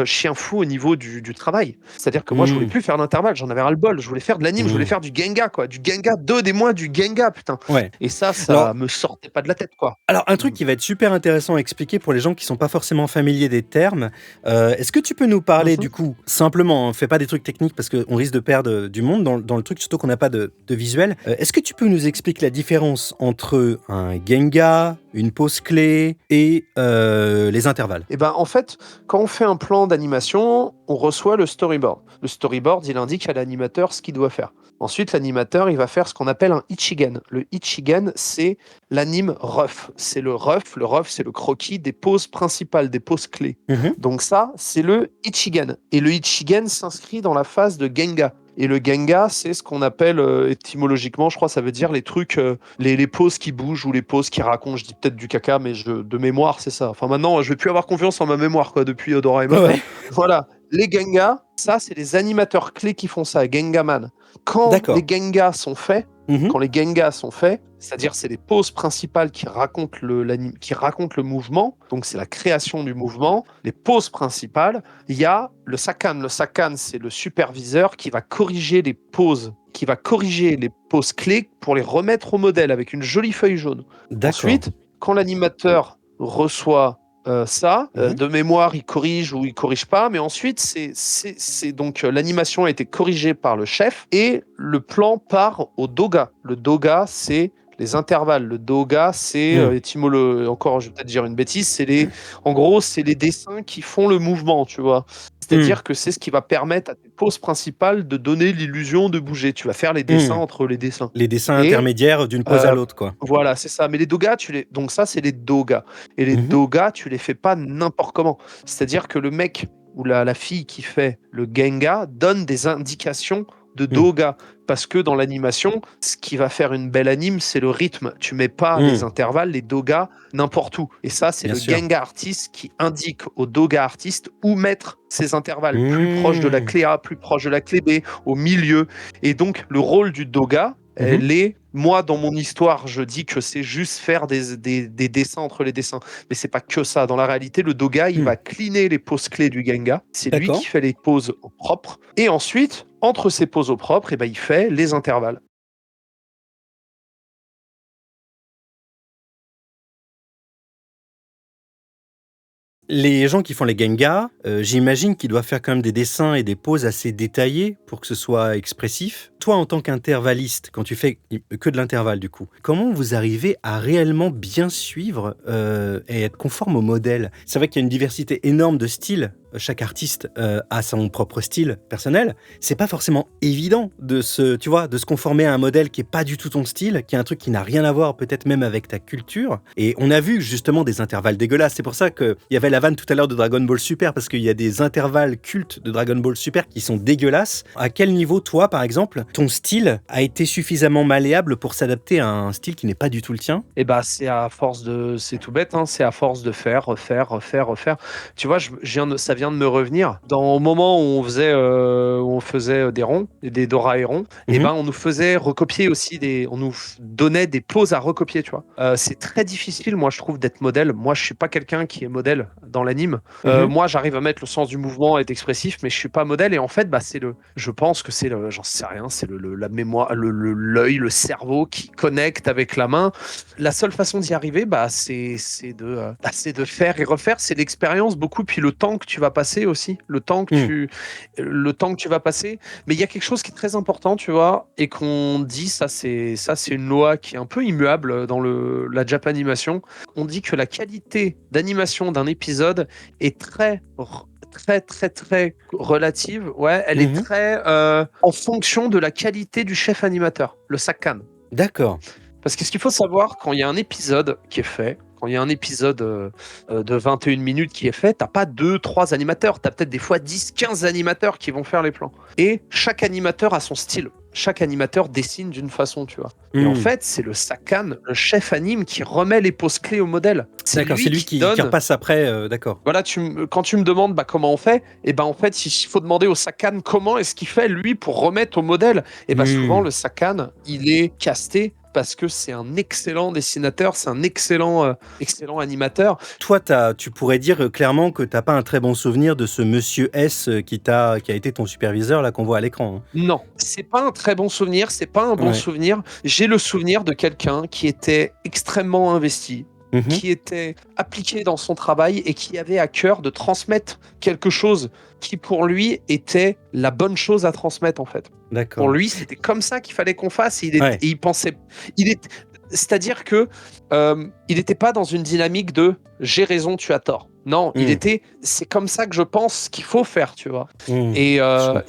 chien fou au niveau du travail. C'est-à-dire que moi, je voulais Hmm. plus faire d'intervalle, j'en avais ras-le-bol. Je voulais faire de l'anime, je voulais Hmm. faire du Genga, quoi. Du Genga, donnez-moi du Genga, putain. Ouais. Et ça Alors, me sortait pas de la tête, quoi. un truc qui va être super intéressant à expliquer pour les gens qui sont pas forcément familiers des termes, est-ce que tu peux nous parler Mhm. du coup, simplement, fais pas des trucs techniques parce qu'on risque de perdre du monde dans le truc, surtout qu'on n'a pas de visuel. Est-ce que tu peux nous expliquer la différence entre un Genga, une pause clé et les intervalles? Et ben, en fait, quand on fait un plan d'animation, on reçoit le storyboard. Le storyboard, il indique à l'animateur ce qu'il doit faire. Ensuite, l'animateur, il va faire ce qu'on appelle un ichigen. Le ichigen, c'est l'anime rough. C'est le rough. Le rough, c'est le croquis des poses principales, des poses clés. Mhm. Donc ça, c'est le ichigen. Et le ichigen s'inscrit dans la phase de Genga. Et le Genga, c'est ce qu'on appelle étymologiquement, je crois, ça veut dire les trucs, les poses qui bougent ou les poses qui racontent. Je dis peut-être du caca, mais de mémoire, c'est ça. Enfin, maintenant, je vais plus avoir confiance en ma mémoire, quoi, depuis Doraemon. Ouais, Voilà. Les Gengas, ça, c'est les animateurs clés qui font ça, Gengaman. Quand les d'accord. Gengas sont faits, Mhm. c'est-à-dire c'est les poses principales qui racontent le mouvement, donc c'est la création du mouvement, les poses principales, il y a le Sakan. Le Sakan, c'est le superviseur qui va corriger les poses, clés pour les remettre au modèle avec une jolie feuille jaune. D'accord. Ensuite, quand l'animateur reçoit ça, Mhm. de mémoire, il corrige ou il corrige pas, mais ensuite, c'est donc l'animation a été corrigée par le chef et le plan part au doga. Le doga, c'est les intervalles. Le doga, c'est Mhm. encore, je vais peut-être dire une bêtise, en gros, c'est les dessins qui font le mouvement, tu vois. Mhm. C'est-à-dire que c'est ce qui va permettre à tes poses principales de donner l'illusion de bouger. Tu vas faire les dessins Mhm. entre les dessins. Les dessins Et intermédiaires d'une pause à euh, l'autre, quoi. voilà, c'est ça. Mais les dogas, donc ça, c'est les dogas. Et les Mhm. dogas, tu les fais pas n'importe comment. C'est-à-dire que le mec ou la fille qui fait le Genga donne des indications de Mhm. doga. Parce que dans l'animation, ce qui va faire une belle anime, c'est le rythme. Tu mets pas les Mhm. intervalles, les dogas, n'importe où. Et ça, c'est Bien le sûr. Genga artiste qui indique au doga artiste où mettre ses intervalles. Plus proche de la Mhm. clé A, plus proche de la clé B, au milieu. Et donc, le rôle du doga, Mhm. moi, dans mon histoire, je dis que c'est juste faire des dessins entre les dessins. Mais c'est pas que ça. Dans la réalité, le doga, il Mhm. va cleaner les poses clés du Genga. C'est lui qui D'accord. fait les poses au propre. Et ensuite, entre ces poses au propre, il fait les intervalles. Les gens qui font les Gengas, j'imagine qu'ils doivent faire quand même des dessins et des poses assez détaillées pour que ce soit expressif. Toi, en tant qu'intervalliste, quand tu fais que de l'intervalle du coup, comment vous arrivez à réellement bien suivre et être conforme au modèle? C'est vrai qu'il y a une diversité énorme de styles. Chaque artiste a son propre style personnel. C'est pas forcément évident de se conformer à un modèle qui est pas du tout ton style, qui est un truc qui n'a rien à voir peut-être même avec ta culture. Et on a vu justement des intervalles dégueulasses. C'est pour ça qu'il y avait la vanne tout à l'heure de Dragon Ball Super, parce qu'il y a des intervalles cultes de Dragon Ball Super qui sont dégueulasses. À quel niveau, toi, par exemple, ton style a été suffisamment malléable pour s'adapter à un style qui n'est pas du tout le tien? Et bah, c'est tout bête, hein, c'est à force de faire, refaire, refaire, refaire. Tu vois, ça vient de me revenir. Dans le moment où on faisait des ronds, des doraérons, et Mhm. ben, on nous faisait recopier aussi on nous donnait des poses à recopier, tu vois. C'est très difficile, moi, je trouve, d'être modèle. Moi, je suis pas quelqu'un qui est modèle dans l'anime. Mhm. Moi, j'arrive à mettre le sens du mouvement, être expressif, mais je suis pas modèle. Et en fait, bah, je pense que j'en sais rien, c'est la mémoire, l'œil, le cerveau qui connecte avec la main. La seule façon d'y arriver, c'est de faire et refaire. C'est l'expérience beaucoup, puis le temps que tu vas passer aussi, le temps que tu vas passer. Mais il y a quelque chose qui est très important, tu vois, et qu'on dit, ça c'est une loi qui est un peu immuable dans la Japanimation. On dit que la qualité d'animation d'un épisode est très relative. Ouais, elle est très en fonction de la qualité du chef animateur, le Sakkan. D'accord. Parce que ce qu'il faut savoir, quand il y a un épisode qui est fait, quand il y a un épisode de 21 minutes qui est fait, t'as pas 2-3 animateurs, t'as peut-être des fois 10-15 animateurs qui vont faire les plans. Et chaque animateur a son style. Chaque animateur dessine d'une façon, tu vois. Et en fait, c'est le Sakkan, le chef anime, qui remet les poses clés au modèle. D'accord, c'est lui qui repasse après, d'accord. Voilà, quand tu me demandes comment on fait, et ben en fait, il faut demander au Sakkan comment est-ce qu'il fait, lui, pour remettre au modèle. Et ben souvent, le Sakkan, il est casté parce que c'est un excellent dessinateur, c'est un excellent animateur. Toi, tu pourrais dire clairement que t'as pas un très bon souvenir de ce monsieur S qui a été ton superviseur, là, qu'on voit à l'écran. Hein. Non, c'est pas un très bon souvenir, c'est pas un bon souvenir. J'ai le souvenir de quelqu'un qui était extrêmement investi, qui était appliqué dans son travail et qui avait à cœur de transmettre quelque chose qui, pour lui, était la bonne chose à transmettre, en fait. D'accord. Pour lui, c'était comme ça qu'il fallait qu'on fasse. Et il pensait... C'est-à-dire que il n'était pas dans une dynamique de « j'ai raison, tu as tort ». Non, c'est comme ça que je pense qu'il faut faire, tu vois. Et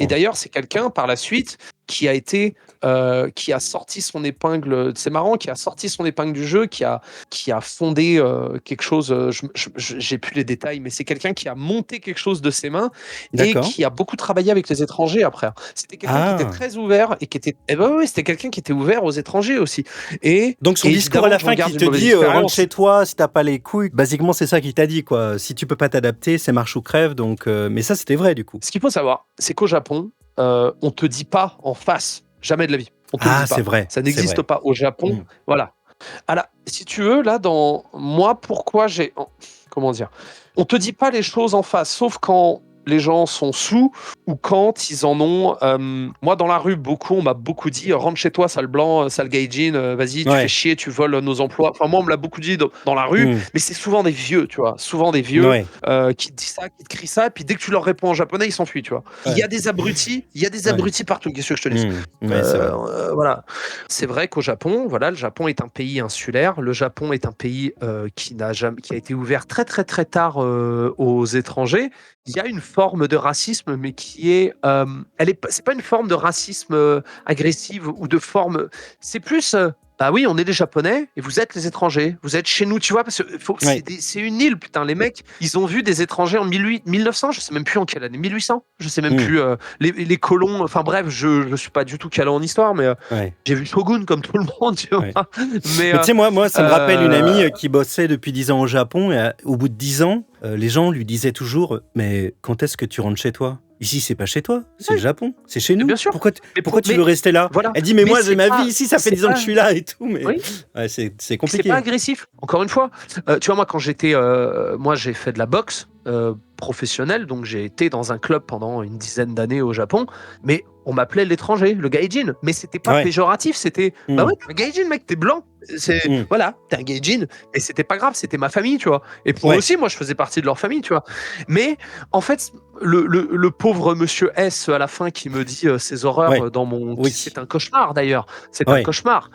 d'ailleurs, c'est quelqu'un, par la suite, qui a sorti son épingle, c'est marrant, qui a sorti son épingle du jeu, qui a fondé quelque chose, j'ai plus les détails, mais c'est quelqu'un qui a monté quelque chose de ses mains et qui a beaucoup travaillé avec les étrangers après. C'était quelqu'un qui était très ouvert et qui était, c'était quelqu'un qui était ouvert aux étrangers aussi. Et donc son discours à la fin qui te dit rentre chez toi si t'as pas les couilles, basiquement c'est ça qu'il t'a dit, quoi. Si tu peux pas t'adapter, c'est marche ou crève. Donc, mais ça c'était vrai du coup. Ce qu'il faut savoir, c'est qu'au Japon, on te dit pas en face, jamais de la vie. On te le dit pas. C'est vrai. Ça n'existe pas au Japon. Voilà. Alors, si tu veux, là, dans moi, pourquoi j'ai... Comment dire ? On te dit pas les choses en face, sauf quand les gens sont sous ou quand ils en ont... moi, dans la rue, on m'a beaucoup dit « Rentre chez toi, sale blanc, sale gaijin, vas-y, tu fais chier, tu voles nos emplois. » Enfin, moi, on me l'a beaucoup dit dans la rue, mais c'est souvent des vieux, tu vois. Souvent des vieux qui te disent ça, qui te crient ça, et puis dès que tu leur réponds en japonais, ils s'enfuient, tu vois. Il y a des abrutis, partout, qu'est-ce que je te dis voilà. C'est vrai qu'au Japon, voilà, le Japon est un pays insulaire, le Japon est un pays qui a été ouvert très, très, très tard aux étrangers. Il y a une forme de racisme, mais qui est... c'est pas une forme de racisme agressive ou de forme... C'est plus... bah oui, on est les Japonais et vous êtes les étrangers. Vous êtes chez nous, tu vois, parce que c'est une île, putain. Les mecs, ils ont vu des étrangers en 1900, je sais même plus en quelle année, 1800, je sais même plus. Les colons, enfin bref, je suis pas du tout calé en histoire, mais j'ai vu Shogun comme tout le monde, tu vois. Mais tu sais, moi, ça me rappelle une amie qui bossait depuis 10 ans au Japon et au bout de 10 ans, les gens lui disaient toujours « Mais quand est-ce que tu rentres chez toi ?» Ici, c'est pas chez toi, c'est le Japon, c'est chez nous. Bien sûr. Pourquoi tu veux rester là? Elle dit, mais moi, j'ai ma vie ici, ça fait 10 ans que je suis là et tout. Mais c'est compliqué. C'est pas agressif, encore une fois. Tu vois, moi, quand j'étais... moi, j'ai fait de la boxe professionnelle, donc j'ai été dans un club pendant une dizaine d'années au Japon, mais on m'appelait l'étranger, le gaijin. Mais c'était pas péjoratif, c'était... Bah ouais, un gaijin, mec, t'es blanc. Voilà, t'es un gaijin. Et c'était pas grave, c'était ma famille, tu vois. Et pour eux aussi, moi, je faisais partie de leur famille, tu vois. Mais, en fait... Le pauvre monsieur S à la fin qui me dit ces horreurs dans mon... C'est un cauchemar d'ailleurs, c'est un cauchemar.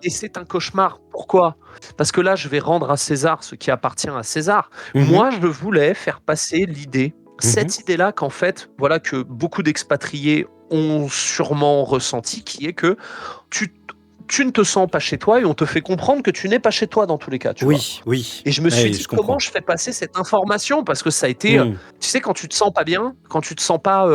Et c'est un cauchemar, pourquoi ? Parce que là, je vais rendre à César ce qui appartient à César. Moi, je voulais faire passer l'idée, cette idée-là qu'en fait, voilà, que beaucoup d'expatriés ont sûrement ressenti, qui est que tu ne te sens pas chez toi et on te fait comprendre que tu n'es pas chez toi dans tous les cas. Tu vois. Oui. Et je me suis dit comment je fais passer cette information parce que ça a été, tu sais, quand tu te sens pas bien, quand tu te sens pas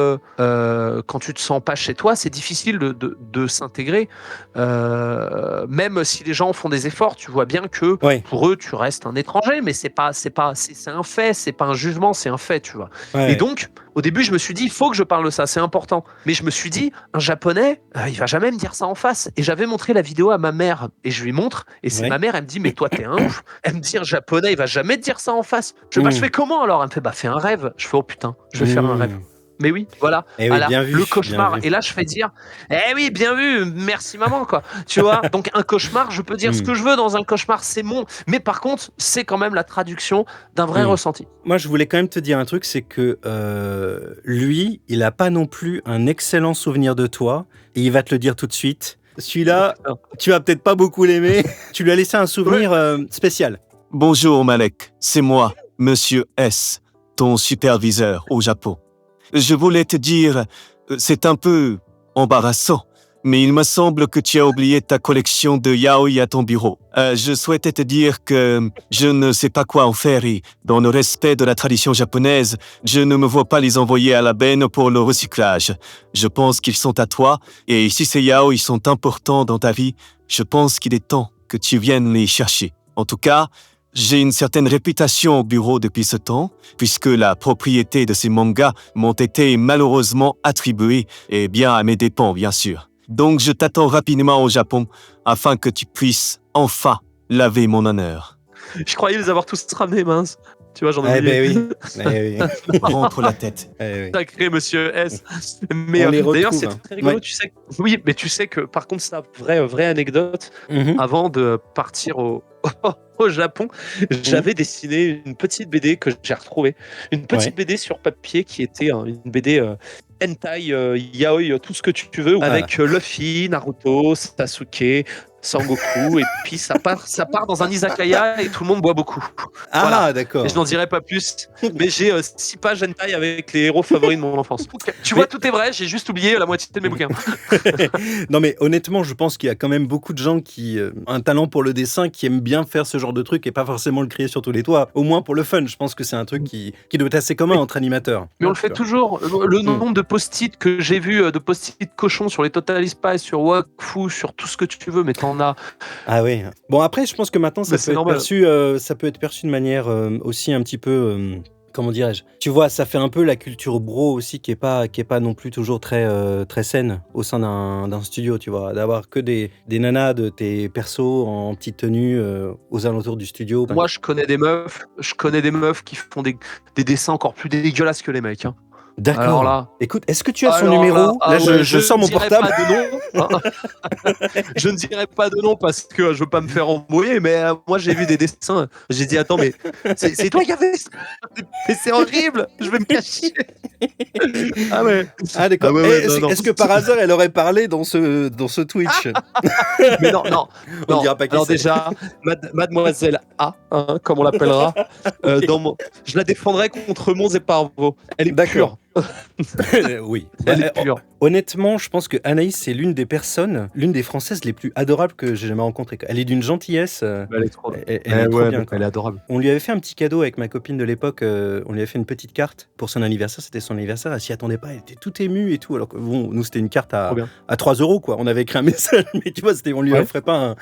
chez toi, c'est difficile de s'intégrer. Même si les gens font des efforts, tu vois bien que pour eux tu restes un étranger, mais c'est un fait, c'est pas un jugement, c'est un fait, tu vois. Et donc au début je me suis dit il faut que je parle de ça, c'est important. Mais je me suis dit un japonais, il va jamais me dire ça en face. Et j'avais montré la vidéo à ma mère et je lui montre et c'est ma mère, elle me dit mais toi t'es un ouf. Elle me dit un japonais il va jamais te dire ça en face. Je fais comment alors? Elle me fait fais un rêve. Je fais oh putain, je vais faire un rêve. Mais oui, voilà. Eh oui, Voilà, bien vu, le bien cauchemar. vu. Et là, je fais dire, eh oui, bien vu, merci maman, quoi. Tu vois, donc un cauchemar, je peux dire ce Mm. que je veux dans un cauchemar, c'est mon. Mais par contre, c'est quand même la traduction d'un vrai Mm. ressenti. Moi, je voulais quand même te dire un truc, c'est que lui, il a pas non plus un excellent souvenir de toi, et il va te le dire tout de suite. Celui-là, tu vas peut-être pas beaucoup l'aimer. Tu lui as laissé un souvenir spécial. Bonjour Malek, c'est moi, Monsieur S, ton superviseur au Japon. Je voulais te dire, c'est un peu embarrassant, mais il me semble que tu as oublié ta collection de yaoi à ton bureau. Je souhaitais te dire que je ne sais pas quoi en faire et, dans le respect de la tradition japonaise, je ne me vois pas les envoyer à la benne pour le recyclage. Je pense qu'ils sont à toi, et si ces yaoi sont importants dans ta vie, je pense qu'il est temps que tu viennes les chercher. En tout cas, j'ai une certaine réputation au bureau depuis ce temps, puisque la propriété de ces mangas m'ont été malheureusement attribuées, et bien à mes dépens, bien sûr. Donc je t'attends rapidement au Japon, afin que tu puisses enfin laver mon honneur. Je croyais les avoir tous ramenés, mince. Tu vois, j'en ai Eh oublié. ben oui. Eh oui. Rentre la tête. Eh oui. Sacré monsieur S. Mais On les d'ailleurs, retrouve, c'est hein. très rigolo. Ouais. Tu sais que... Oui, mais tu sais que par contre, ça, vraie anecdote. Mhm. Avant de partir au Japon, j'avais dessiné une petite BD que j'ai retrouvée. Une petite Ouais. BD sur papier qui était une BD hentai, yaoi, tout ce que tu veux, avec Luffy, Naruto, Sasuke, Sangoku, et puis ça part dans un izakaya et tout le monde boit beaucoup. Ah, Voilà. d'accord. Et je n'en dirai pas plus, mais j'ai 6 pages hentai avec les héros favoris de mon enfance. Tu vois, tout est vrai, j'ai juste oublié la moitié de mes bouquins. Non, mais honnêtement, je pense qu'il y a quand même beaucoup de gens qui ont un talent pour le dessin, qui aiment bien faire ce genre de truc et pas forcément le crier sur tous les toits. Au moins pour le fun. Je pense que c'est un truc qui doit être assez commun entre animateurs. Mais on le fait toujours. Le nombre de post-it que j'ai vu, de post-it cochons sur les Total Spies, sur Wakfu, sur tout ce que tu veux, mais t'en as. Ah oui. Bon, après, je pense que maintenant, Mais c'est normal. ça peut être perçu de manière aussi un petit peu. Comment dirais-je? Tu vois, ça fait un peu la culture bro aussi qui est pas non plus toujours très saine au sein d'un studio, tu vois. D'avoir que des nanas de tes persos en petite tenue aux alentours du studio. Moi, je connais des meufs qui font des dessins encore plus dégueulasses que les mecs. Hein. Alors D'accord. là. Écoute, est-ce que tu as son Alors numéro? Là, ah ouais, je sors ne mon dirai portable. pas de nom, hein. Je ne dirai pas de nom parce que je veux pas me faire embrouiller, mais moi j'ai vu des dessins. J'ai dit attends, mais c'est toi qui as fait ça. Mais c'est horrible. Je vais me cacher. Ah ouais. Ah d'accord. Ah ouais, ouais, Est-ce non. est-ce que par hasard elle aurait parlé dans ce Twitch? Mais non. On Non. dira pas qui Alors c'est. déjà, Mademoiselle A, hein, comme on l'appellera, je la défendrai contre Mons et Parvaux. Elle est D'accord. pure. Oui. Elle est pure. Honnêtement, je pense que Anaïs, c'est l'une des Françaises les plus adorables que j'ai jamais rencontrées. Elle est d'une gentillesse. Elle est trop. Elle est trop bien. Quoi. Elle est adorable. On lui avait fait un petit cadeau avec ma copine de l'époque. On lui avait fait une petite carte pour son anniversaire. C'était son anniversaire. Elle s'y attendait pas. Elle était toute émue et tout. Alors que bon, nous, c'était une carte à 3 € quoi. On avait écrit un message, mais tu vois, on lui offrait pas un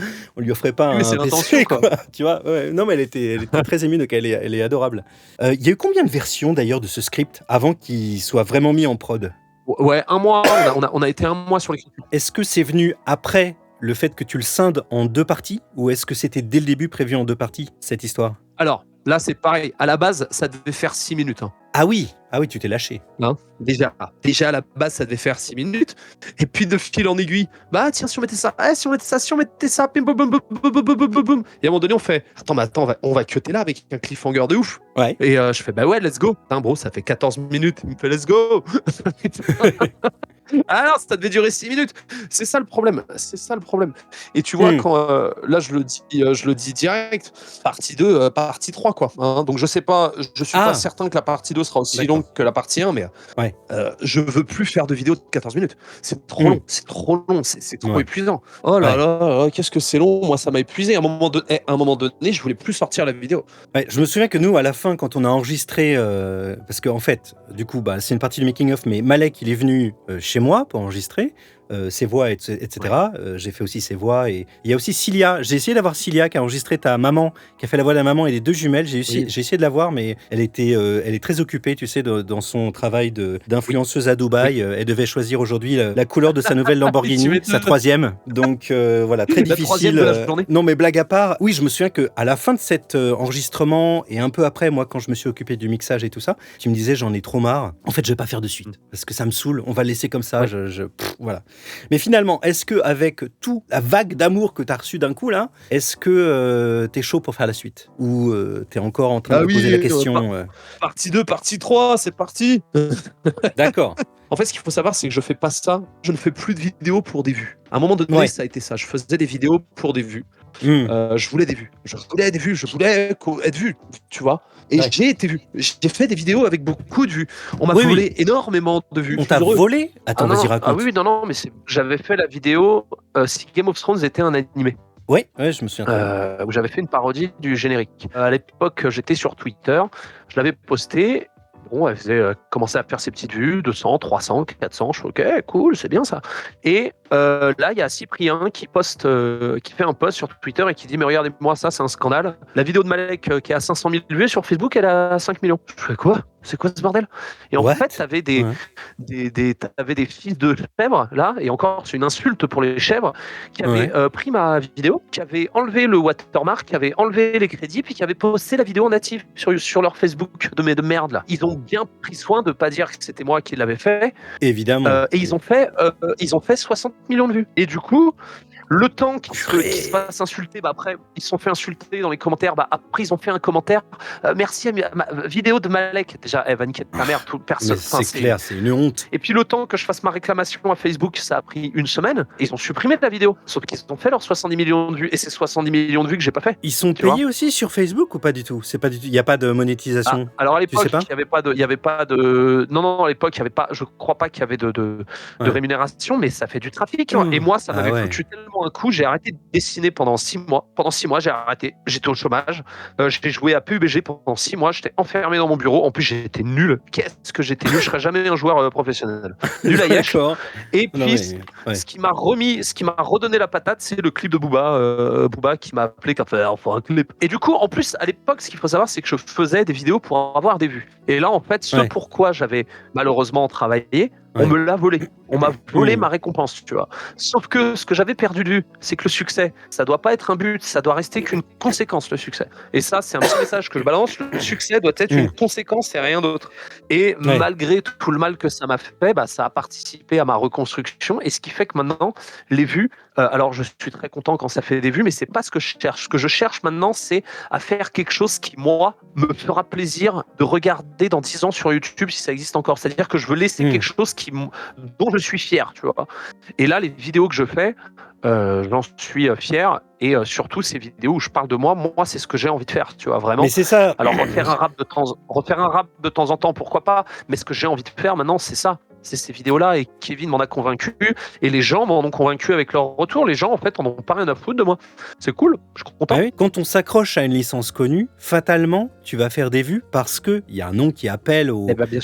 Mais c'est PC, l'intention, quoi. Tu vois. Ouais. Non, mais elle était très émue, donc elle est adorable. Il y a eu combien de versions d'ailleurs de ce script avant qu'il soit vraiment mis en prod? Ouais, un mois. On a été un mois sur l'écriture. Est-ce que c'est venu après le fait que tu le scindes en 2 parties, ou est-ce que c'était dès le début prévu en 2 parties, cette histoire? Alors, là, c'est pareil. À la base, ça devait faire 6 minutes. Hein. Ah oui, tu t'es lâché. Hein, déjà, à la base, ça devait faire 6 minutes. Et puis, de fil en aiguille, bah tiens, si on mettait ça, si on mettait ça, bim, boum, boum, boum, boum, boum, boum, boum. Et à un moment donné, on fait, attends, on va cutter là avec un cliffhanger de ouf. Ouais. Et je fais, bah ouais, let's go. Putain, bro, ça fait 14 minutes. Il me fait, let's go. Ah non, ça devait durer 6 minutes. C'est ça le problème. Et tu vois, quand là, je le dis direct, partie 2, partie 3, quoi. Hein, donc, je sais pas, je suis pas certain que la partie 2 sera aussi longue que la partie 1, mais je veux plus faire de vidéos de 14 minutes. C'est trop long, c'est trop épuisant. Oh là là, qu'est-ce que c'est long. Moi, ça m'a épuisé. À un moment donné, je voulais plus sortir la vidéo. Ouais, je me souviens que nous, à la fin, quand on a enregistré, parce qu'en fait, du coup, c'est une partie du making-of, mais Malek, il est venu chez moi pour enregistrer. ses voix, etc. J'ai fait aussi ses voix. Et il y a aussi Cilia. J'ai essayé d'avoir Cilia qui a enregistré ta maman, qui a fait la voix de la maman et les 2 jumelles. J'ai essayé de la voir, mais elle est très occupée, tu sais, dans son travail d'influenceuse à Dubaï. Elle devait choisir aujourd'hui la couleur de sa nouvelle Lamborghini, sa 3e. Donc voilà, très La difficile. 3e de la journée. Non, mais blague à part, oui, je me souviens qu'à la fin de cet enregistrement et un peu après, moi, quand je me suis occupé du mixage et tout ça, tu me disais, j'en ai trop marre. En fait, je vais pas faire de suite parce que ça me saoule. On va le laisser comme ça. Voilà. Mais finalement, est-ce que avec toute la vague d'amour que tu as reçue d'un coup là, est-ce que t'es chaud pour faire la suite ou t'es encore en train de poser la question Partie 2, partie 3, c'est parti. D'accord. En fait, ce qu'il faut savoir, c'est que je fais pas ça. Je ne fais plus de vidéos pour des vues. À un moment donné, ça a été ça. Je faisais des vidéos pour des vues. Je voulais des vues. Je voulais être vu, tu vois. Et j'ai été vu. J'ai fait des vidéos avec beaucoup de vues. On m'a volé énormément de vues. On t'a volé ? Attends, vas-y, raconte. Ah oui, non, mais j'avais fait la vidéo si Game of Thrones était un animé. Ouais, je me souviens. Où j'avais fait une parodie du générique. À l'époque, j'étais sur Twitter. Je l'avais posté. Bon, elle commençait à faire ses petites vues, 200, 300, 400, je suis ok, cool, c'est bien ça. Et là, il y a Cyprien qui fait un post sur Twitter et qui dit, mais regardez-moi ça, c'est un scandale. La vidéo de Malek qui a 500 000 vues sur Facebook, elle a 5 millions. Je fais quoi ? C'est quoi ce bordel ? Et en fait, t'avais des fils de chèvres, là, et encore, c'est une insulte pour les chèvres, qui avaient pris ma vidéo, qui avaient enlevé le watermark, qui avaient enlevé les crédits, puis qui avaient posté la vidéo en native sur leur Facebook de merde, là. Ils ont bien pris soin de pas dire que c'était moi qui l'avais fait. Évidemment. Et ils ont fait 60 millions de vues. Et du coup, le temps qu'ils se fassent insulter, après, ils se sont fait insulter dans les commentaires. Après, ils ont fait un commentaire. Merci à ma vidéo de Malek. Déjà, elle va niquer ta mère, tout personne. C'est clair, c'est une honte. Et puis, le temps que je fasse ma réclamation à Facebook, ça a pris 1 semaine. Et ils ont supprimé la vidéo. Sauf qu'ils ont fait leurs 70 millions de vues. Et c'est 70 millions de vues que j'ai pas fait. Ils sont payés aussi sur Facebook ou pas du tout ? Il n'y a pas de monétisation. Alors, à l'époque, il n'y avait pas de. Non, à l'époque, il y avait pas. Je crois pas qu'il y avait de rémunération, mais ça fait du trafic. Et moi, ça m'avait foutu tellement un coup, j'ai arrêté de dessiner pendant 6 mois. Pendant 6 mois, j'ai arrêté. J'étais au chômage. J'ai joué à PUBG pendant 6 mois. J'étais enfermé dans mon bureau. En plus, j'étais nul. Qu'est-ce que j'étais nul. Je serais jamais un joueur professionnel. Nul à Yesh. Et puis, ce qui m'a redonné la patate, c'est le clip de Booba. Booba qui m'a appelé quand il faut un clip. Et du coup, en plus, à l'époque, ce qu'il faut savoir, c'est que je faisais des vidéos pour avoir des vues. Et là, en fait, pourquoi j'avais malheureusement travaillé, on me l'a volé. On m'a volé ma récompense, tu vois. Sauf que ce que j'avais perdu de vue, c'est que le succès, ça doit pas être un but, ça doit rester qu'une conséquence, le succès. Et ça, c'est un petit message que je balance. Le succès doit être une conséquence et rien d'autre. Et malgré tout le mal que ça m'a fait, ça a participé à ma reconstruction. Et ce qui fait que maintenant, les vues, alors je suis très content quand ça fait des vues, mais c'est pas ce que je cherche. Ce que je cherche maintenant, c'est à faire quelque chose qui, moi, me fera plaisir de regarder dans 10 ans sur YouTube si ça existe encore. C'est-à-dire que je veux laisser quelque chose dont je suis fier, tu vois. Et là, les vidéos que je fais, j'en suis fier. Et surtout, ces vidéos où je parle de moi, c'est ce que j'ai envie de faire, tu vois, vraiment. Mais c'est ça. Alors, refaire un rap de temps en temps, pourquoi pas. Mais ce que j'ai envie de faire maintenant, c'est ça. C'est ces vidéos-là, et Kevin m'en a convaincu, et les gens m'en ont convaincu avec leur retour. Les gens, en fait, en ont pas rien à foutre de moi. C'est cool, je suis content. Quand on s'accroche à une licence connue, fatalement, tu vas faire des vues parce qu'il y a un nom qui appelle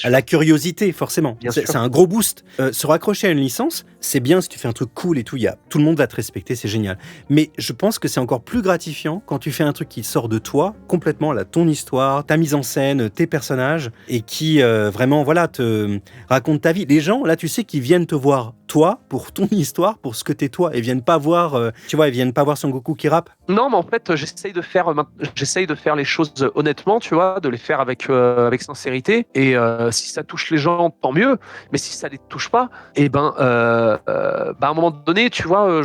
à la curiosité, forcément. C'est un gros boost. Se raccrocher à une licence, c'est bien si tu fais un truc cool et tout, tout le monde va te respecter, c'est génial. Mais je pense que c'est encore plus gratifiant quand tu fais un truc qui sort de toi, complètement, ton histoire, ta mise en scène, tes personnages, et qui vraiment, te raconte ta vie. Les gens, là, tu sais, qui viennent te voir, toi, pour ton histoire, pour ce que t'es toi, et viennent pas voir, ils viennent pas voir Son Goku qui rappe. Non, mais en fait, j'essaye de faire les choses honnêtement, tu vois, de les faire avec sincérité. Et si ça touche les gens, tant mieux. Mais si ça les touche pas, à un moment donné, tu vois,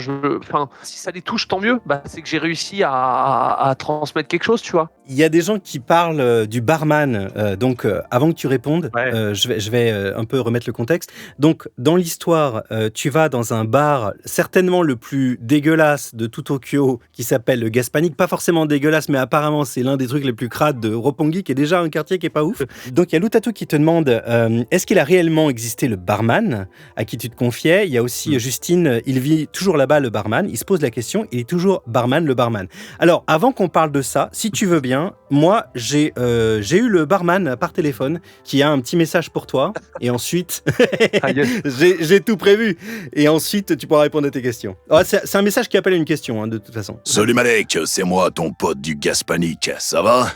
si ça les touche, tant mieux. C'est que j'ai réussi à transmettre quelque chose, tu vois. Il y a des gens qui parlent du barman. Donc, avant que tu répondes, je vais un peu remettre le contexte. Donc, dans l'histoire, tu vas dans un bar, certainement le plus dégueulasse de tout Tokyo, qui s'appelle le Gaspanic. Pas forcément dégueulasse, mais apparemment, c'est l'un des trucs les plus crades de Roppongi, qui est déjà un quartier qui est pas ouf. Donc, il y a Lutato qui te demande est-ce qu'il a réellement existé le barman à qui tu te confiais. Il y a aussi Justine, il vit toujours là-bas, le barman. Il se pose la question, il est toujours barman, le barman. Alors, avant qu'on parle de ça, si tu veux bien, moi, j'ai eu le barman par téléphone qui a un petit message pour toi. Et ensuite, Ah, yes. J'ai tout prévu. Et ensuite, tu pourras répondre à tes questions. Ah, c'est un message qui appelle à une question, hein, de toute façon. Salut Malek, c'est moi, ton pote du Gaspanic, ça va?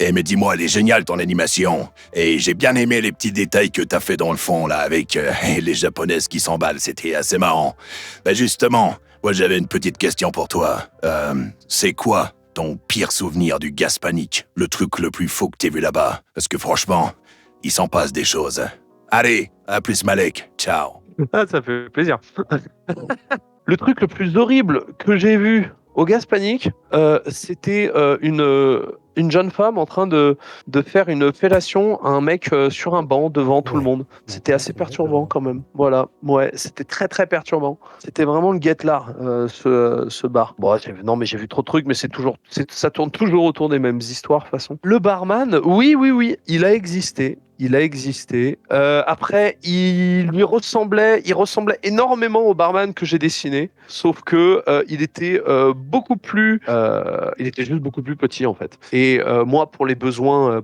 Eh mais dis-moi, elle est géniale ton animation. Et j'ai bien aimé les petits détails que t'as fait dans le fond, là, avec les japonaises qui s'emballent, c'était assez marrant. Ben justement, moi j'avais une petite question pour toi. C'est quoi ton pire souvenir du Gaspanic? Le truc le plus faux que t'aies vu là-bas? Parce que franchement, il s'en passe des choses. Allez, à plus Malek, ciao. Ah, ça fait plaisir. Le truc le plus horrible que j'ai vu au Gaspanic, c'était une jeune femme en train de faire une fellation à un mec sur un banc devant tout le monde. C'était assez perturbant quand même. Voilà, ouais, c'était très très perturbant. C'était vraiment le guet-lard, ce bar. Bon, non mais j'ai vu trop de trucs, mais ça tourne toujours autour des mêmes histoires de toute façon. Le barman, oui, il a existé. Après, il ressemblait énormément au barman que j'ai dessiné, sauf que il était il était juste beaucoup plus petit en fait. Et moi, pour les besoins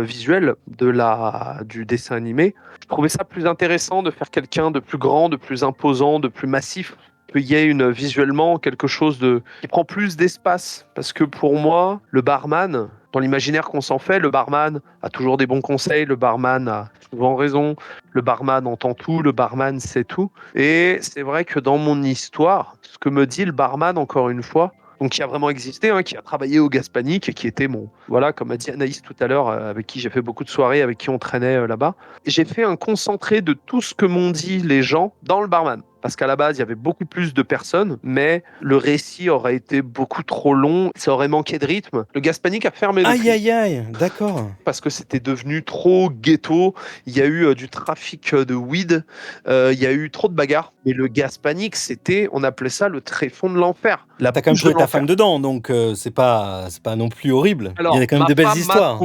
visuels du dessin animé, je trouvais ça plus intéressant de faire quelqu'un de plus grand, de plus imposant, de plus massif. Qu'il y ait visuellement quelque chose qui prend plus d'espace. Parce que pour moi, le barman, dans l'imaginaire qu'on s'en fait, le barman a toujours des bons conseils, le barman a souvent raison, le barman entend tout, le barman sait tout. Et c'est vrai que dans mon histoire, ce que me dit le barman, encore une fois, donc qui a vraiment existé, hein, qui a travaillé au Gaspanic et qui était comme a dit Anaïs tout à l'heure, avec qui j'ai fait beaucoup de soirées, avec qui on traînait là-bas. J'ai fait un concentré de tout ce que m'ont dit les gens dans le barman. Parce qu'à la base, il y avait beaucoup plus de personnes, mais le récit aurait été beaucoup trop long, ça aurait manqué de rythme. Le Gaspanic a fermé depuis. Aïe, d'accord. Parce que c'était devenu trop ghetto, il y a eu du trafic de weed, il y a eu trop de bagarres. Mais le Gaspanic, on appelait ça le tréfonds de l'enfer. T'as quand même trouvé ta femme dedans, donc c'est pas non plus horrible. Alors, il y a quand même de belles histoires.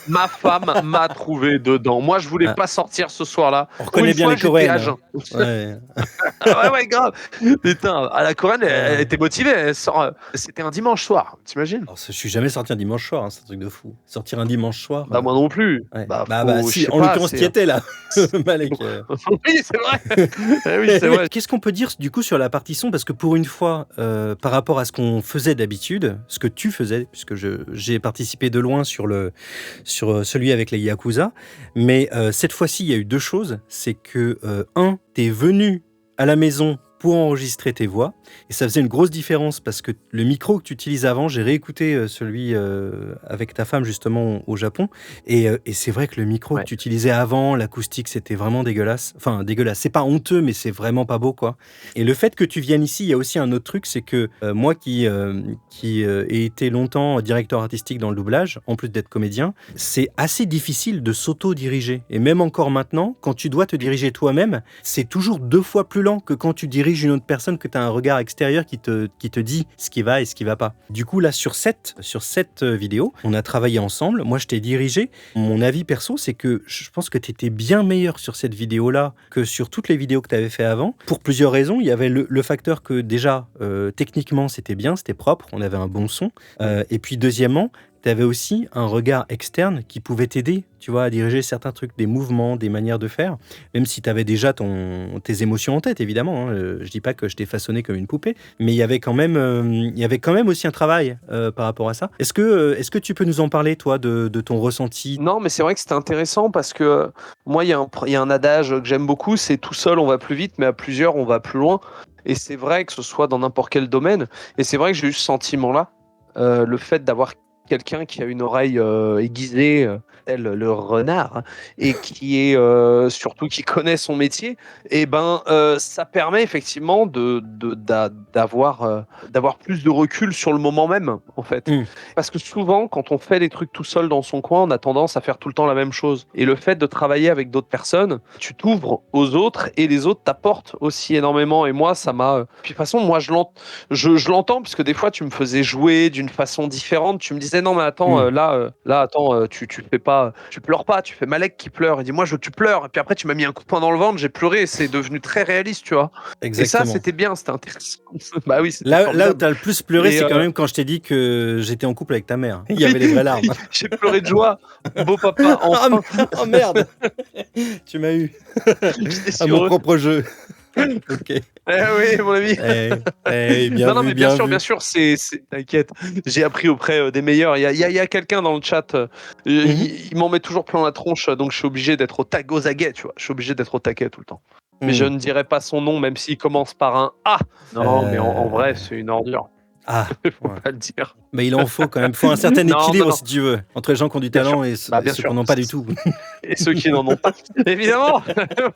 Ma femme m'a trouvé dedans. Moi, je voulais pas sortir ce soir-là. On reconnaît bien les Coréennes. Ouais, grave. Putain, à la Coréenne, elle était motivée. Elle sort. C'était un dimanche soir, t'imagines? Alors, je suis jamais sorti un dimanche soir, hein, c'est un truc de fou. Sortir un dimanche soir. Bah, moi non plus. Ouais. Si, en l'occurrence, t'y étais là, Malek. Oui, c'est vrai. Qu'est-ce qu'on peut dire du coup sur la partie son? Parce que pour une fois, par rapport à ce qu'on faisait d'habitude, ce que tu faisais, puisque j'ai participé de loin sur celui avec les Yakuza, mais cette fois-ci, il y a eu deux choses. C'est que, t'es venu à la maison pour enregistrer tes voix, et ça faisait une grosse différence parce que le micro que tu utilises avant, j'ai réécouté celui avec ta femme justement au Japon, et c'est vrai que le micro que tu utilisais avant, l'acoustique, c'était vraiment dégueulasse. Enfin, dégueulasse, c'est pas honteux, mais c'est vraiment pas beau, quoi. Et le fait que tu viennes ici, il y a aussi un autre truc, c'est que moi qui ai été longtemps directeur artistique dans le doublage, en plus d'être comédien, c'est assez difficile de s'auto-diriger. Et même encore maintenant, quand tu dois te diriger toi-même, c'est toujours 2 fois plus lent que quand tu diriges une autre personne, que tu as un regard extérieur qui te dit ce qui va et ce qui va pas. Du coup, là, sur cette vidéo, on a travaillé ensemble. Moi, je t'ai dirigé. Mon avis perso, c'est que je pense que tu étais bien meilleur sur cette vidéo-là que sur toutes les vidéos que tu avais fait avant. Pour plusieurs raisons. Il y avait le facteur que déjà, techniquement, c'était bien, c'était propre, on avait un bon son. Et puis, deuxièmement, tu avais aussi un regard externe qui pouvait t'aider, tu vois, à diriger certains trucs, des mouvements, des manières de faire, même si tu avais déjà tes émotions en tête, évidemment. Hein. Je dis pas que je t'ai façonné comme une poupée, mais il y avait quand même aussi un travail par rapport à ça. Est-ce que tu peux nous en parler, toi, de ton ressenti? Non, mais c'est vrai que c'était intéressant parce que moi, il y a un adage que j'aime beaucoup, c'est tout seul, on va plus vite, mais à plusieurs, on va plus loin. Et c'est vrai que ce soit dans n'importe quel domaine. Et c'est vrai que j'ai eu ce sentiment-là, le fait d'avoir quelqu'un qui a une oreille aiguisée, tel le renard, et qui est surtout qui connaît son métier, et ça permet effectivement d'avoir plus de recul sur le moment même, en fait. Parce que souvent, quand on fait des trucs tout seul dans son coin, on a tendance à faire tout le temps la même chose. Et le fait de travailler avec d'autres personnes, tu t'ouvres aux autres, et les autres t'apportent aussi énormément. Et moi, ça m'a... Puis de toute façon, moi, je l'entends, puisque des fois, tu me faisais jouer d'une façon différente. Tu me disais, disais non mais attends attends tu fais pas, tu pleures pas, tu fais Malek qui pleure. Il dit moi je veux que tu pleures. Et puis après tu m'as mis un coup de poing dans le ventre, j'ai pleuré. Et c'est devenu très réaliste, tu vois. Et ça c'était bien, c'était intéressant. Bah oui. C'était Là où formidable. t'as le plus pleuré, Et, c'est quand même quand je t'ai dit que j'étais en couple avec ta mère. Il y avait les vraies larmes. J'ai pleuré de joie. Beau papa, enfin. Oh merde. Tu m'as eu J'étais à sur mon eux. propre jeu. Ok. Oui, mon ami. Bien non, vu, mais bien vu. sûr, t'inquiète. J'ai appris auprès des meilleurs. Il y a quelqu'un dans le chat, il m'en met toujours plein la tronche, donc je suis obligé d'être aux aguets, tu vois. Je suis obligé d'être au taquet tout le temps. Mais je ne dirai pas son nom, même s'il commence par un A. Non, mais en vrai, c'est une ordure. Ah, Faut pas le dire. mais il en faut quand même. Faut un certain Non, équilibre, non. si tu veux, entre les gens qui ont du Bien talent sûr. et Bah, bien ceux sûr. qui n'en ont pas du tout. Et ceux qui n'en ont pas. Évidemment.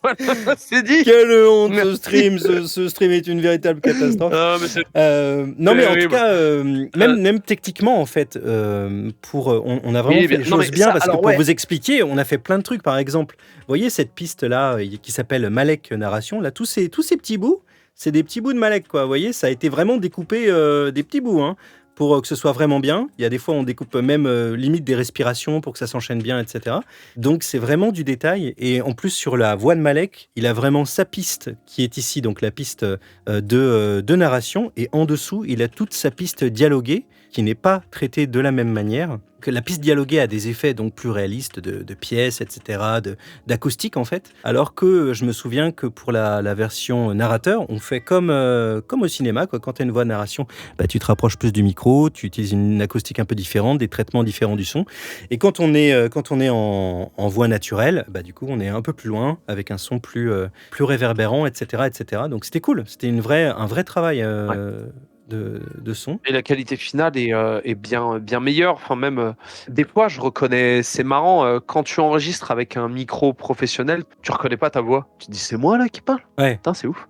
Voilà, c'est dit. Quelle honte, ce Merci. stream. Ce stream est une véritable catastrophe. Mais c'est Non, mais en tout terrible. cas, même techniquement, en fait, on a vraiment Oui, fait les non, choses mais bien ça, parce que alors, pour ouais. vous expliquer, on a fait plein de trucs. Par exemple, vous voyez cette piste-là qui s'appelle Malek Narration. Là, tous ces petits bouts, c'est des petits bouts de Malek, quoi. Vous voyez, ça a été vraiment découpé des petits bouts, hein, pour que ce soit vraiment bien. Il y a des fois, on découpe même limite des respirations pour que ça s'enchaîne bien, etc. Donc, c'est vraiment du détail. Et en plus, sur la voix de Malek, il a vraiment sa piste qui est ici, donc la piste de narration. Et en dessous, il a toute sa piste dialoguée qui n'est pas traitée de la même manière. Que la piste dialoguée a des effets donc plus réalistes de pièces, etc., d'acoustique en fait. Alors que je me souviens que pour la version narrateur, on fait comme au cinéma, quoi. Quand tu as une voix de narration, bah, tu te rapproches plus du micro, tu utilises une acoustique un peu différente, des traitements différents du son. Et quand on est en voix naturelle, bah, du coup, on est un peu plus loin, avec un son plus réverbérant, etc., etc. Donc c'était cool, c'était un vrai travail de son. Et la qualité finale est bien meilleure. Enfin, même des fois, je reconnais. C'est marrant quand tu enregistres avec un micro professionnel, tu reconnais pas ta voix. Tu te dis c'est moi là qui parle. Ouais. Putain, c'est ouf.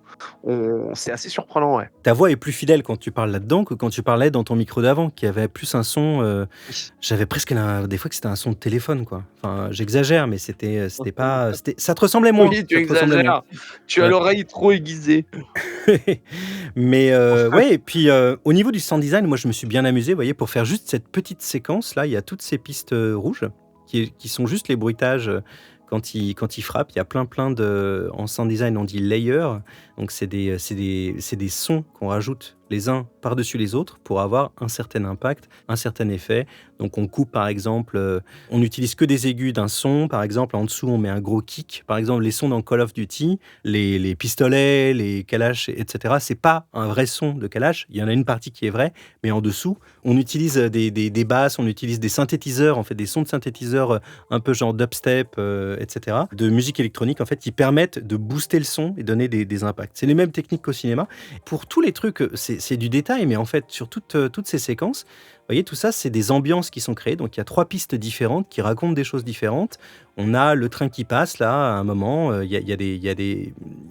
C'est assez surprenant, ouais. Ta voix est plus fidèle quand tu parles là-dedans que quand tu parlais dans ton micro d'avant, qui avait plus un son. J'avais presque des fois que c'était un son de téléphone, quoi. Enfin, j'exagère, mais c'était pas. Ça te ressemblait moins. Oui, tu Ça te ressemblait moins. exagères. Tu as l'oreille trop aiguisée. Mais ouais, et puis au niveau du sound design, moi je me suis bien amusé, vous voyez, pour faire juste cette petite séquence là, il y a toutes ces pistes rouges qui sont juste les bruitages quand il frappe. Il y a plein en sound design on dit layer, donc c'est des sons qu'on rajoute les uns par-dessus les autres pour avoir un certain impact, un certain effet. Donc on coupe par exemple, on n'utilise que des aigus d'un son, par exemple en dessous on met un gros kick, par exemple les sons dans Call of Duty, les pistolets, les kalash, etc. C'est pas un vrai son de kalash, il y en a une partie qui est vraie, mais en dessous on utilise des basses, on utilise des synthétiseurs, en fait des sons de synthétiseurs un peu genre dubstep, etc. De musique électronique en fait qui permettent de booster le son et donner des impacts. C'est les mêmes techniques qu'au cinéma. Pour tous les trucs, c'est du détail, mais en fait, sur toutes ces séquences, vous voyez, tout ça, c'est des ambiances qui sont créées. Donc, il y a 3 pistes différentes qui racontent des choses différentes. On a le train qui passe, là, à un moment.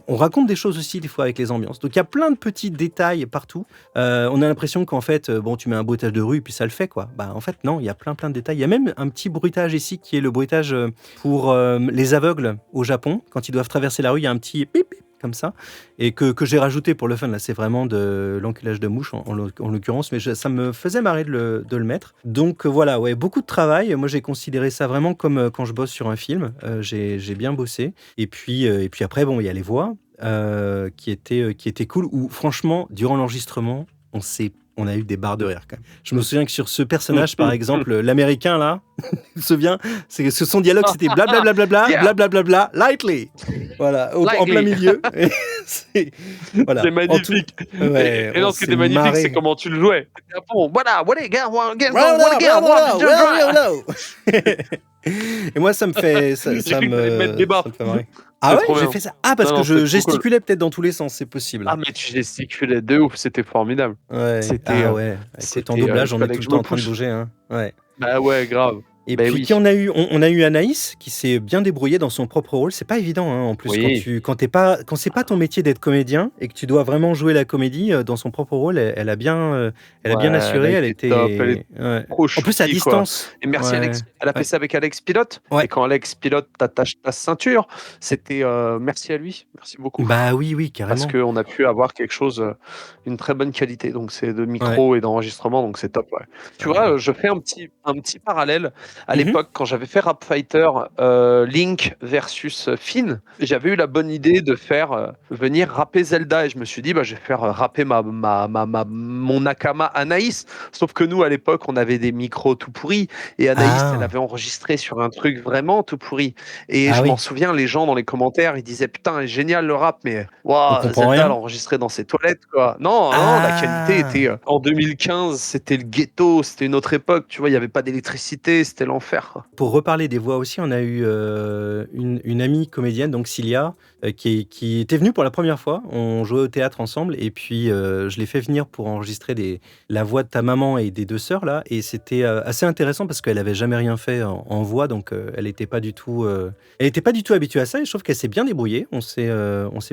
On raconte des choses aussi, des fois, avec les ambiances. Donc, il y a plein de petits détails partout. On a l'impression qu'en fait, tu mets un bruitage de rue et puis ça le fait, quoi. Bah, en fait, non, il y a plein de détails. Il y a même un petit bruitage ici qui est le bruitage pour les aveugles au Japon. Quand ils doivent traverser la rue, il y a un petit pip, pip, comme ça, et que j'ai rajouté pour le fun. Là, c'est vraiment de l'enculage de mouche en l'occurrence, mais ça me faisait marrer de le mettre. Donc voilà, ouais, beaucoup de travail. Moi, j'ai considéré ça vraiment comme quand je bosse sur un film. J'ai bien bossé. Et puis après, bon, il y a les voix qui étaient cool. Où franchement, durant l'enregistrement, on a eu des barres de rire quand même. Je me souviens que sur ce personnage, par exemple, l'américain là, je me souviens, c'est que son dialogue c'était blablabla, lightly. Voilà, en plein milieu. Voilà. C'est magnifique. Ouais, et non, ce qui était magnifique, marré. c'est comment tu le jouais. Bon, voilà, Et moi, ça me fait mettre des barres. ça me fait marrer. Ah ouais, j'ai fait ça. Ah, parce que je gesticulais peut-être dans tous les sens, c'est possible. Ah, mais tu gesticulais de ouf, c'était formidable. Ouais. C'était ouais. Écoute, en doublage, on est tout le temps en train de bouger. Hein. Ouais. Bah ouais, grave. Et Ben puis oui. qui on a eu Anaïs qui s'est bien débrouillée dans son propre rôle. C'est pas évident en plus Oui. quand c'est pas ton métier d'être comédien et que tu dois vraiment jouer la comédie dans son propre rôle. Elle a bien Ouais, elle assuré. a Elle été top, elle était est ouais. trop En plus à choupi, quoi. distance. Et merci Ouais, Alex. Elle a fait ouais, ça avec Alex Pilote. ouais. Et quand Alex Pilote t'attache ta ceinture, c'était merci à lui. Merci beaucoup. Bah oui, Parce carrément. qu'on a pu avoir quelque chose, une très bonne qualité. Donc c'est de Ouais. micro et d'enregistrement, donc c'est top, ouais. Tu Ouais. vois, je fais un petit parallèle. À Mhm. l'époque, quand j'avais fait Rap Fighter, Link versus Finn, j'avais eu la bonne idée de faire venir rapper Zelda. Et je me suis dit, bah, je vais faire rapper mon Nakama Anaïs. Sauf que nous, à l'époque, on avait des micros tout pourris. Et Anaïs, elle Ah, avait enregistré sur un truc vraiment tout pourri. Et ah je m'en oui. souviens, les gens dans les commentaires, ils disaient putain, génial le rap, mais On waouh, comprend Zelda l'a rien. enregistré dans ses toilettes, quoi. Non, non, la qualité Ah. était en 2015, c'était le ghetto, c'était une autre époque, tu vois, il n'y avait pas d'électricité, c'était l'enfer, quoi. Pour reparler des voix aussi, on a eu une amie comédienne, donc Cilia, qui était venue pour la première fois. On jouait au théâtre ensemble et puis je l'ai fait venir pour enregistrer la voix de ta maman et des deux sœurs là. Et c'était assez intéressant parce qu'elle avait jamais rien fait en voix, donc elle n'était pas du tout, habituée à ça. Et je trouve qu'elle s'est bien débrouillée. On s'est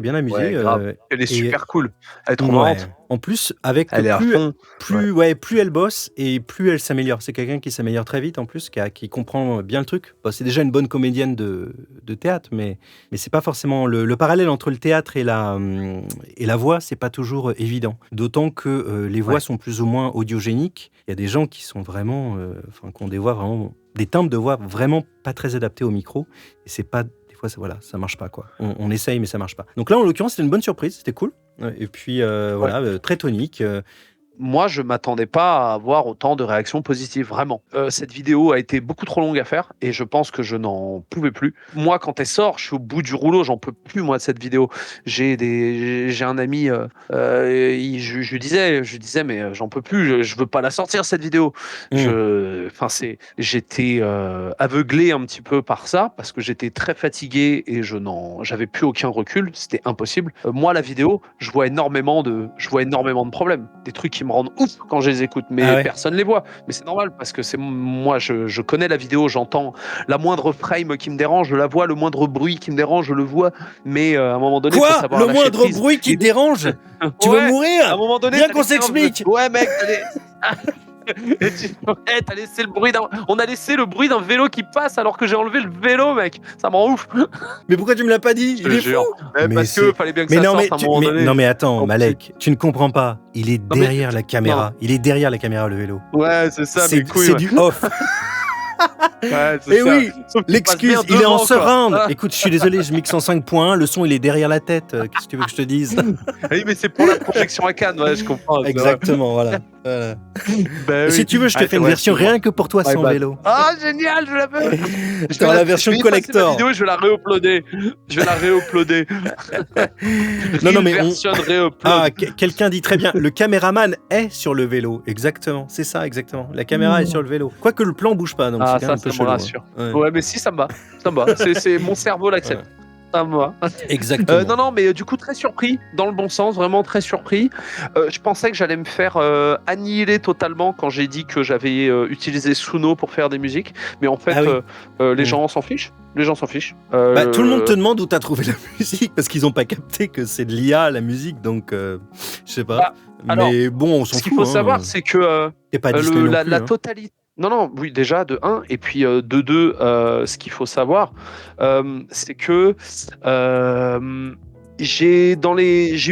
bien amusé. Ouais, grave. Elle est Et super cool. Elle est trop ouais. marrante. En plus, avec Elle est à fond. plus elle bosse et plus elle s'améliore. C'est quelqu'un qui s'améliore très vite en plus, qui comprend bien le truc. Bon, c'est déjà une bonne comédienne de théâtre, mais c'est pas forcément le parallèle entre le théâtre et la voix, c'est pas toujours évident. D'autant que les voix Ouais. sont plus ou moins audiogéniques. Il y a des gens qui sont vraiment, qui ont des voix vraiment, des timbres de voix vraiment pas très adaptés au micro. Et c'est pas des fois, voilà, ça marche pas quoi. On essaye, mais ça marche pas. Donc là, en l'occurrence, c'était une bonne surprise, c'était cool. Et puis voilà, très tonique. Moi, je m'attendais pas à avoir autant de réactions positives, vraiment. Cette vidéo a été beaucoup trop longue à faire et je pense que je n'en pouvais plus. Moi, quand elle sort, je suis au bout du rouleau, j'en peux plus, moi, de cette vidéo. J'ai un ami, je lui disais, mais j'en peux plus, je veux pas la sortir, cette vidéo. J'étais aveuglé un petit peu par ça parce que j'étais très fatigué et j'avais plus aucun recul, c'était impossible. Moi, la vidéo, je vois énormément de problèmes, des trucs qui me rendent ouf quand je les écoute, mais Ah ouais. personne les voit. Mais c'est normal parce que moi, je connais la vidéo, j'entends la moindre frame qui me dérange, je la vois, le moindre bruit qui me dérange, je le vois. Mais à un moment donné, il faut Quoi? savoir Le lâcher moindre prise. bruit qui te dérange? Tu Ouais, veux à un mourir? moment donné, Viens t'as qu'on laissé un- s'explique. Ouais, mec, t'as laissé le bruit on a laissé le bruit d'un vélo qui passe alors que j'ai enlevé le vélo, mec. Ça me rend ouf. Mais pourquoi tu me l'as pas dit? Je Il te est fou! jure. Mais parce que fallait bien que Mais ça non, sorte mais à un moment donné. non, mais attends, En plus. Malek, tu ne comprends pas. Il est mais- derrière la caméra. Il est derrière la caméra, le vélo. Ouais, c'est ça, mes couilles. C'est Ouais. du off. Ouais, c'est Et ça. oui, Sauf qu'il passe l'excuse, bien il est en devant, quoi. surround. Ah. Écoute, je suis désolé, je mixe en 5.1, le son il est derrière la tête. Qu'est-ce que tu veux que je te dise? Oui, mais c'est pour la projection à Cannes, ouais, je comprends. c'est vrai. Exactement, voilà. Voilà. Bah Si oui. tu veux, je te Ah, fais une ouais, version excuse-moi. rien que pour toi My sans bad. vélo. Ah, génial, je la veux. Je t'aurai la version je vais effacer collector. ma vidéo et je vais la réuploader. Non, mais version réupload. Ah, quelqu'un dit très bien, le caméraman est sur le vélo. Exactement, c'est ça, exactement. La caméra est sur le vélo. Quoique le plan bouge pas, donc Ah, c'est quand même ça un peu me chelou. rassure. Hein. Ouais, mais si, ça me va. Ça me va. C'est mon cerveau l'accepte. Ouais. Ça me va. Exactement. Non, mais du coup, très surpris, dans le bon sens, vraiment très surpris. Je pensais que j'allais me faire annihiler totalement quand j'ai dit que j'avais utilisé Suno pour faire des musiques. Mais en fait, Ah oui. les gens s'en fichent. Les gens s'en fichent. Tout le monde te demande où t'as trouvé la musique parce qu'ils ont pas capté que c'est de l'IA la musique, donc je sais pas. Bah, alors, mais bon, on s'en Ce fout. qu'il faut savoir, c'est que T'es pas Disney non plus, la hein. totalité. Non, oui, déjà, de 1, et puis de 2, ce qu'il faut savoir, c'est que j'ai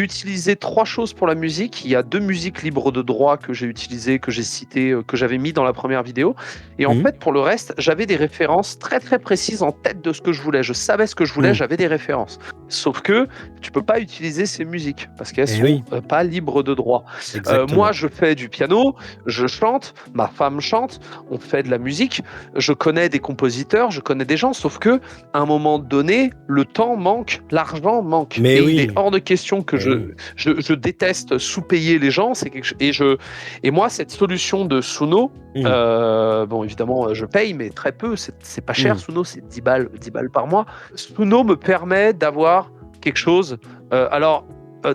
utilisé 3 choses pour la musique. Il y a 2 musiques libres de droit que j'ai utilisées, que j'ai citées, que j'avais mis dans la première vidéo. Et en Mhm. fait, pour le reste, j'avais des références très très précises en tête de ce que je voulais. Je savais ce que je voulais, Mhm. j'avais des références. Sauf que tu peux pas utiliser ces musiques parce qu'elles Eh sont oui. pas libres de droit. Exactement. Moi, je fais du piano, je chante, ma femme chante, on fait de la musique, je connais des compositeurs, je connais des gens, sauf que à un moment donné, le temps manque, l'argent manque. Mais et oui. il est hors de question que je déteste sous-payer les gens. C'est quelque chose, et moi, cette solution de Suno, bon, évidemment, je paye, mais très peu, c'est pas cher. Suno, c'est 10 balles par mois. Suno me permet d'avoir quelque chose.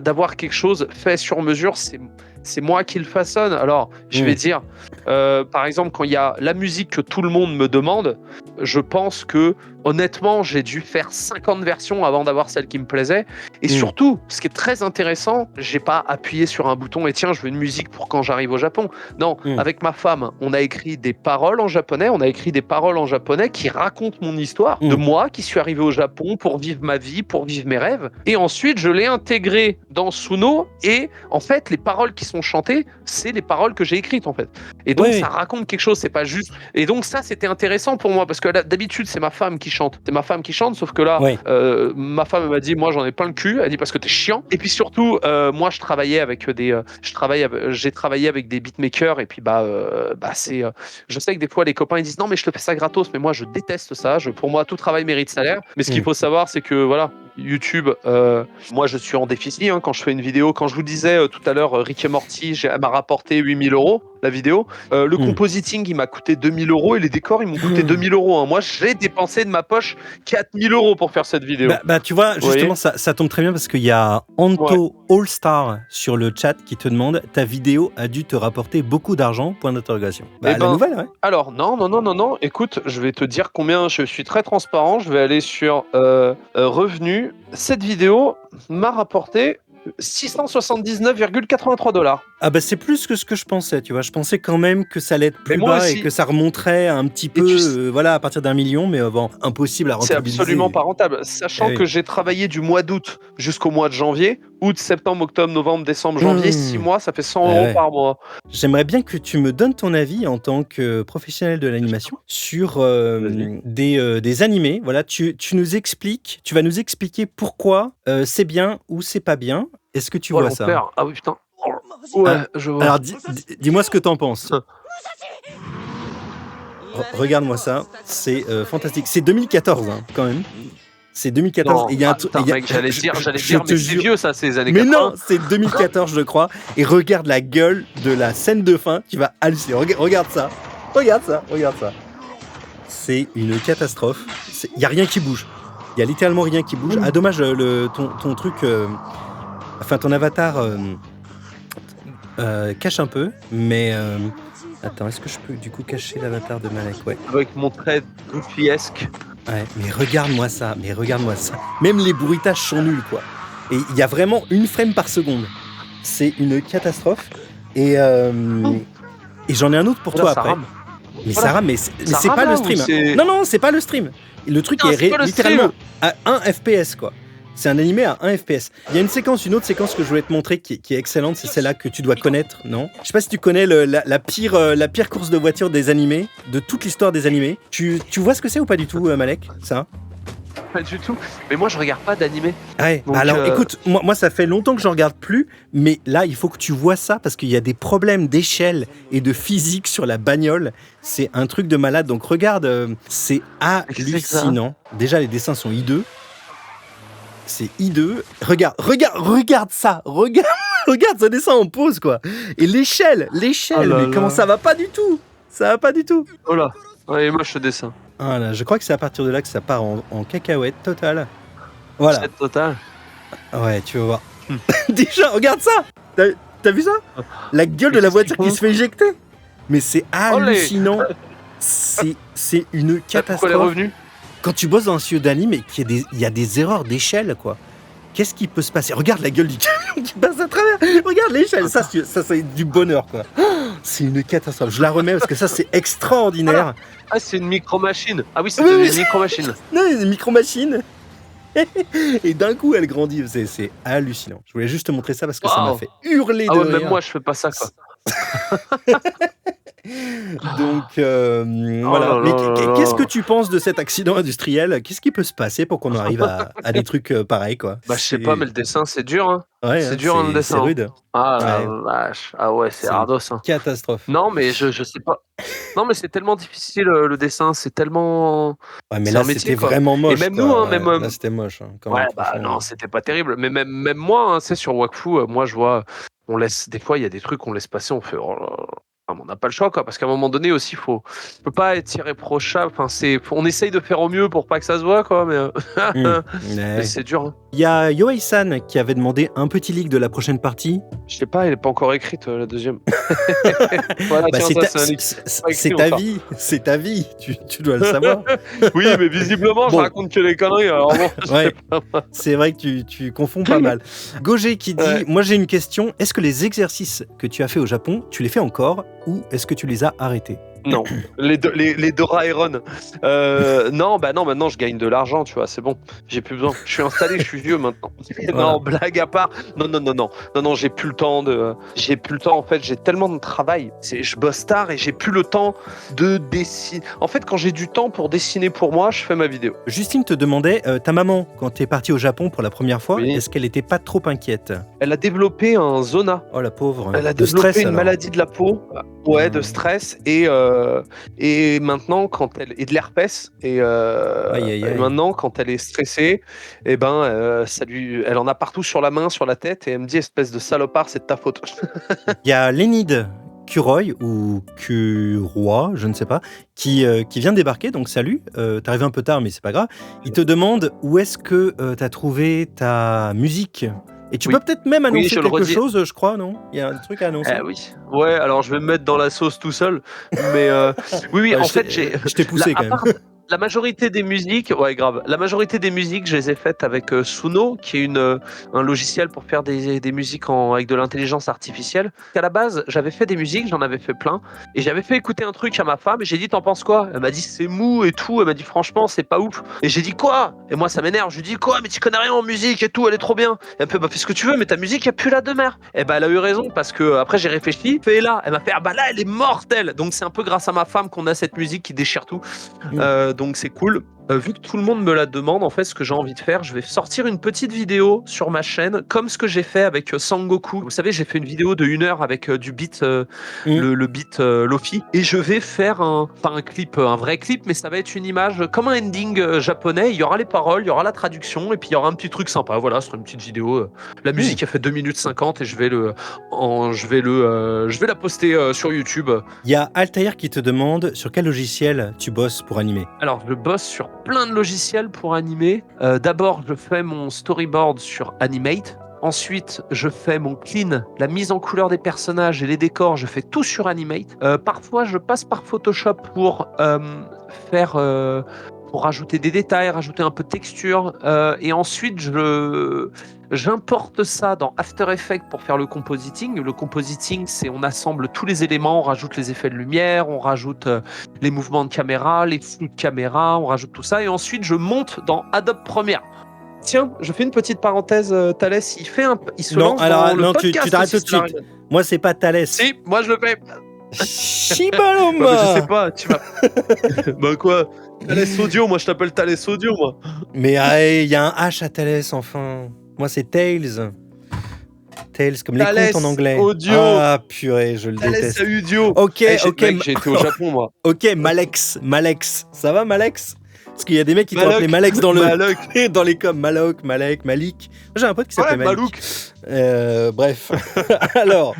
D'avoir quelque chose fait sur mesure, c'est moi qui le façonne. Alors, je vais dire, par exemple, quand il y a la musique que tout le monde me demande, je pense que, honnêtement, j'ai dû faire 50 versions avant d'avoir celle qui me plaisait. Et surtout, ce qui est très intéressant, j'ai pas appuyé sur un bouton et tiens, je veux une musique pour quand j'arrive au Japon. Non, avec ma femme, on a écrit des paroles en japonais, qui racontent mon histoire de moi qui suis arrivé au Japon pour vivre ma vie, pour vivre mes rêves. Et ensuite, je l'ai intégré dans Suno et en fait, les paroles qui sont chantées, c'est les paroles que j'ai écrites en fait. Et donc, ça raconte quelque chose, c'est pas juste. Et donc, ça, c'était intéressant pour moi parce que là, d'habitude, c'est ma femme qui chante. C'est ma femme qui chante, sauf que là, ma femme m'a dit, moi, j'en ai plein le cul. Elle dit parce que t'es chiant. Et puis surtout, moi, j'ai travaillé avec des beatmakers et puis je sais que des fois les copains ils disent non mais je te fais ça gratos, mais moi je déteste ça. Pour moi tout travail mérite salaire. Mais ce qu'il faut savoir c'est que voilà, YouTube, moi je suis en déficit quand je fais une vidéo. Quand je vous disais tout à l'heure Rick et Morty, elle m'a rapporté 8 000 € la vidéo. Le compositing il m'a coûté 2 000 € et les décors ils m'ont coûté 2 000 €. Moi j'ai dépensé de ma poche 4 000 € pour faire cette vidéo. Tu vois, justement ça tombe très bien parce qu'il y a Anto All-Star sur le chat qui te demande ta vidéo a dû te rapporter beaucoup d'argent, point d'interrogation. La nouvelle, ouais. Alors non, écoute, je vais te dire combien, je suis très transparent, je vais aller sur revenus. Cette vidéo m'a rapporté 679,83 $. Ah bah c'est plus que ce que je pensais, tu vois. Je pensais quand même que ça allait être plus bas et que ça remonterait un petit peu, à partir d'1 million, mais impossible à rentabiliser. C'est absolument pas rentable, sachant que j'ai travaillé du mois d'août jusqu'au mois de janvier, août, septembre, octobre, novembre, décembre, janvier, 6 mois, ça fait 100 € par mois. J'aimerais bien que tu me donnes ton avis en tant que professionnel de l'animation sur des animés. Voilà, tu vas nous expliquer pourquoi c'est bien ou c'est pas bien. Est-ce que tu vois ça? Ah oui, putain. Ouais, je vois. Alors, dis-moi ce que t'en penses. Regarde-moi ça, c'est fantastique. C'est 2014, quand même. C'est 2014. Non, et y a mec, j'allais dire, mais c'est vieux ça, c'est les années 80. Mais non, c'est 2014, je crois. Et regarde la gueule de la scène de fin, tu vas halluciner. Regarde ça. C'est une catastrophe. Il n'y a rien qui bouge. Il y a littéralement rien qui bouge. Ah, dommage, ton truc... ton avatar cache un peu, mais... Attends, est-ce que je peux du coup cacher l'avatar de Malek? Ouais. Avec mon trait goofy-esque. Ouais, mais regarde-moi ça. Même les bruitages sont nuls, quoi. Et il y a vraiment une frame par seconde. C'est une catastrophe. Et j'en ai un autre pour toi après. Rame. Mais ça rame, mais c'est pas le stream. Non, c'est pas le stream. Le truc est littéralement à 1 FPS, quoi. C'est un animé à 1 FPS. Il y a une autre séquence que je voulais te montrer qui est excellente, c'est celle-là que tu dois connaître, non? Je sais pas si tu connais la pire course de voiture des animés, de toute l'histoire des animés. Tu vois ce que c'est ou pas du tout, Malek, ça? Pas du tout. Mais moi, je regarde pas d'animé. Ouais. Donc, alors, écoute, moi, ça fait longtemps que je regarde plus, mais là, il faut que tu vois ça parce qu'il y a des problèmes d'échelle et de physique sur la bagnole. C'est un truc de malade. Donc, regarde, c'est hallucinant. Déjà, les dessins sont hideux. C'est hideux. Regarde ça. Regarde ce dessin en pause, quoi. Et l'échelle. Mais comment ça va pas du tout? Oh là. Ouais, moi, je dessin. Voilà, je crois que c'est à partir de là que ça part en cacahuète totale. Voilà. C'est total. Ouais, tu vas voir. Déjà, regarde ça. T'as vu ça? La gueule de la voiture qui se fait éjecter. Mais c'est hallucinant. C'est une catastrophe. Pourquoi les revenus? Quand tu bosses dans un studio d'anime et qu'il y a des erreurs d'échelle, quoi. Qu'est-ce qui peut se passer? Regarde la gueule du camion qui passe à travers. Regarde l'échelle. Ça c'est du bonheur, quoi. C'est une catastrophe. Je la remets parce que ça, c'est extraordinaire. Ah, c'est une micro-machine. Ah oui, c'est une micro-machine. Non, une micro-machine. Et d'un coup, elle grandit. C'est hallucinant. Je voulais juste te montrer ça parce que ça m'a fait hurler de rire. Même moi, je fais pas ça, quoi. Donc, voilà. Mais qu'est-ce que tu penses de cet accident industriel? Qu'est-ce qui peut se passer pour qu'on arrive à des trucs pareils, quoi? Je sais pas, mais le dessin, c'est dur, hein. Ouais, c'est dur, le dessin. C'est rude. Ah la vache. Ah ouais, c'est ardos, hein. Catastrophe. Non, mais je sais pas. Non, mais c'est tellement difficile, le dessin. C'est tellement... Ouais, mais là, c'était vraiment moche. Et même nous, hein, là, c'était moche. Non, c'était pas terrible. Mais même moi, tu sais, sur Wakfu, moi, je vois... Des fois, il y a des trucs qu'on laisse passer, on fait... Oh là là. On n'a pas le choix, quoi, parce qu'à un moment donné aussi, on peut pas être irréprochable. On essaye de faire au mieux pour pas que ça se voit, quoi, mais, mais c'est dur. Hein. Il y a Yohei-san qui avait demandé un petit leak de la prochaine partie. Je sais pas, elle est pas encore écrite, la deuxième. Voilà, Bah, tiens, c'est ça, ta, c'est un leak. c'est- Pas écrit c'est ta encore. vie, c'est ta vie, tu dois le savoir. Oui, mais visiblement, je Bon. raconte que les conneries, alors bon, je Ouais. sais pas. C'est vrai que tu confonds pas mal. Gogé qui dit, Ouais. moi j'ai une question, est-ce que les exercices que tu as fait au Japon, tu les fais encore ou est-ce que tu les as arrêtés? Non, les Dora Iron. Non, bah non, maintenant je gagne de l'argent, tu vois, c'est bon. J'ai plus besoin. Je suis installé, je suis vieux maintenant. Voilà. Non, blague à part. Non, j'ai plus le temps j'ai plus le temps. En fait, j'ai tellement de travail. Je bosse tard et j'ai plus le temps de dessiner. En fait, quand j'ai du temps pour dessiner pour moi, je fais ma vidéo. Justine te demandait, ta maman, quand t'es partie au Japon pour la première fois, Oui. est-ce qu'elle était pas trop inquiète? Elle a développé un zona. Oh la pauvre. Elle a de développé stress une alors. maladie de la peau, ouais, Hmm. de stress et maintenant et de l'herpès Aïe, aïe, et aïe. maintenant quand elle est stressée, eh ben elle en a partout sur la main, sur la tête et elle me dit espèce de salopard, c'est de ta faute. Il y a Lénide Kuroy ou Kuroy, je ne sais pas, qui vient de débarquer, donc salut. T'es arrivé un peu tard, mais c'est pas grave. Il te demande où est-ce que t'as trouvé ta musique. Et tu Oui. peux peut-être même annoncer je le quelque redis. chose, je crois, non? Il y a un truc à annoncer. Oui. Ouais, alors je vais me mettre dans la sauce tout seul, mais oui, en fait je t'ai poussé quand à même. part la majorité des musiques, ouais grave, la majorité des musiques, je les ai faites avec Suno, qui est un logiciel pour faire des musiques avec de l'intelligence artificielle. À la base, j'avais fait des musiques, j'en avais fait plein, et j'avais fait écouter un truc à ma femme, et j'ai dit t'en penses quoi? Elle m'a dit c'est mou et tout, elle m'a dit franchement c'est pas ouf. Et j'ai dit quoi? Et moi ça m'énerve, je lui dis quoi? Mais tu connais rien en musique et tout, elle est trop bien. Et elle me fait bah fais ce que tu veux, mais ta musique elle pue la demeure. Et bah elle a eu raison, parce que après j'ai réfléchi, fais là, elle m'a fait ah bah là elle est mortelle. Donc c'est un peu grâce à ma femme qu'on a cette musique qui déchire tout. Donc c'est cool. Vu que tout le monde me la demande, en fait, ce que j'ai envie de faire, je vais sortir une petite vidéo sur ma chaîne, comme ce que j'ai fait avec Sangoku. Vous savez, j'ai fait une vidéo de 1 heure avec du beat, le beat Lofi, et je vais faire pas un clip, un vrai clip, mais ça va être une image comme un ending japonais. Il y aura les paroles, il y aura la traduction, et puis il y aura un petit truc sympa. Voilà, ce sera une petite vidéo. La musique a fait 2 minutes 50 et je vais la poster sur YouTube. Il y a Altair qui te demande sur quel logiciel tu bosses pour animer. Alors, je bosse sur plein de logiciels pour animer. D'abord, je fais mon storyboard sur Animate. Ensuite, je fais mon clean, la mise en couleur des personnages et les décors, je fais tout sur Animate. Parfois, je passe par Photoshop pour pour rajouter des détails, rajouter un peu de texture. Et ensuite, j'importe ça dans After Effects pour faire le compositing. Le compositing, c'est on assemble tous les éléments, on rajoute les effets de lumière, on rajoute les mouvements de caméra, les flous de caméra, on rajoute tout ça. Et ensuite, je monte dans Adobe Premiere. Tiens, je fais une petite parenthèse, Thalès, il se Non, lance alors, dans le non, podcast tu t'arrêtes aussi, tout de suite. Moi, c'est pas Thalès. Si, moi je le fais. Shibaloma. Bah, mais je sais pas, tu vas. Bah quoi? Thalès Audio, moi je t'appelle Thalès Audio, moi. Mais il y a un H à Thalès, enfin. Moi, c'est Tales. Tales, comme les Thalès contes en anglais. Audio. Ah, purée, je le Thalès déteste. Audio. Ok, ok. Mec, j'ai été au Japon, moi. Ok, Malex. Ça va, Malex? Parce qu'il y a des mecs qui t'ont Maloc. appelé Malex dans Maloc. dans les coms. Maloc, Malek, Malik. J'ai un pote qui s'appelait Ouais, Malik. Malouk. Bref. Alors,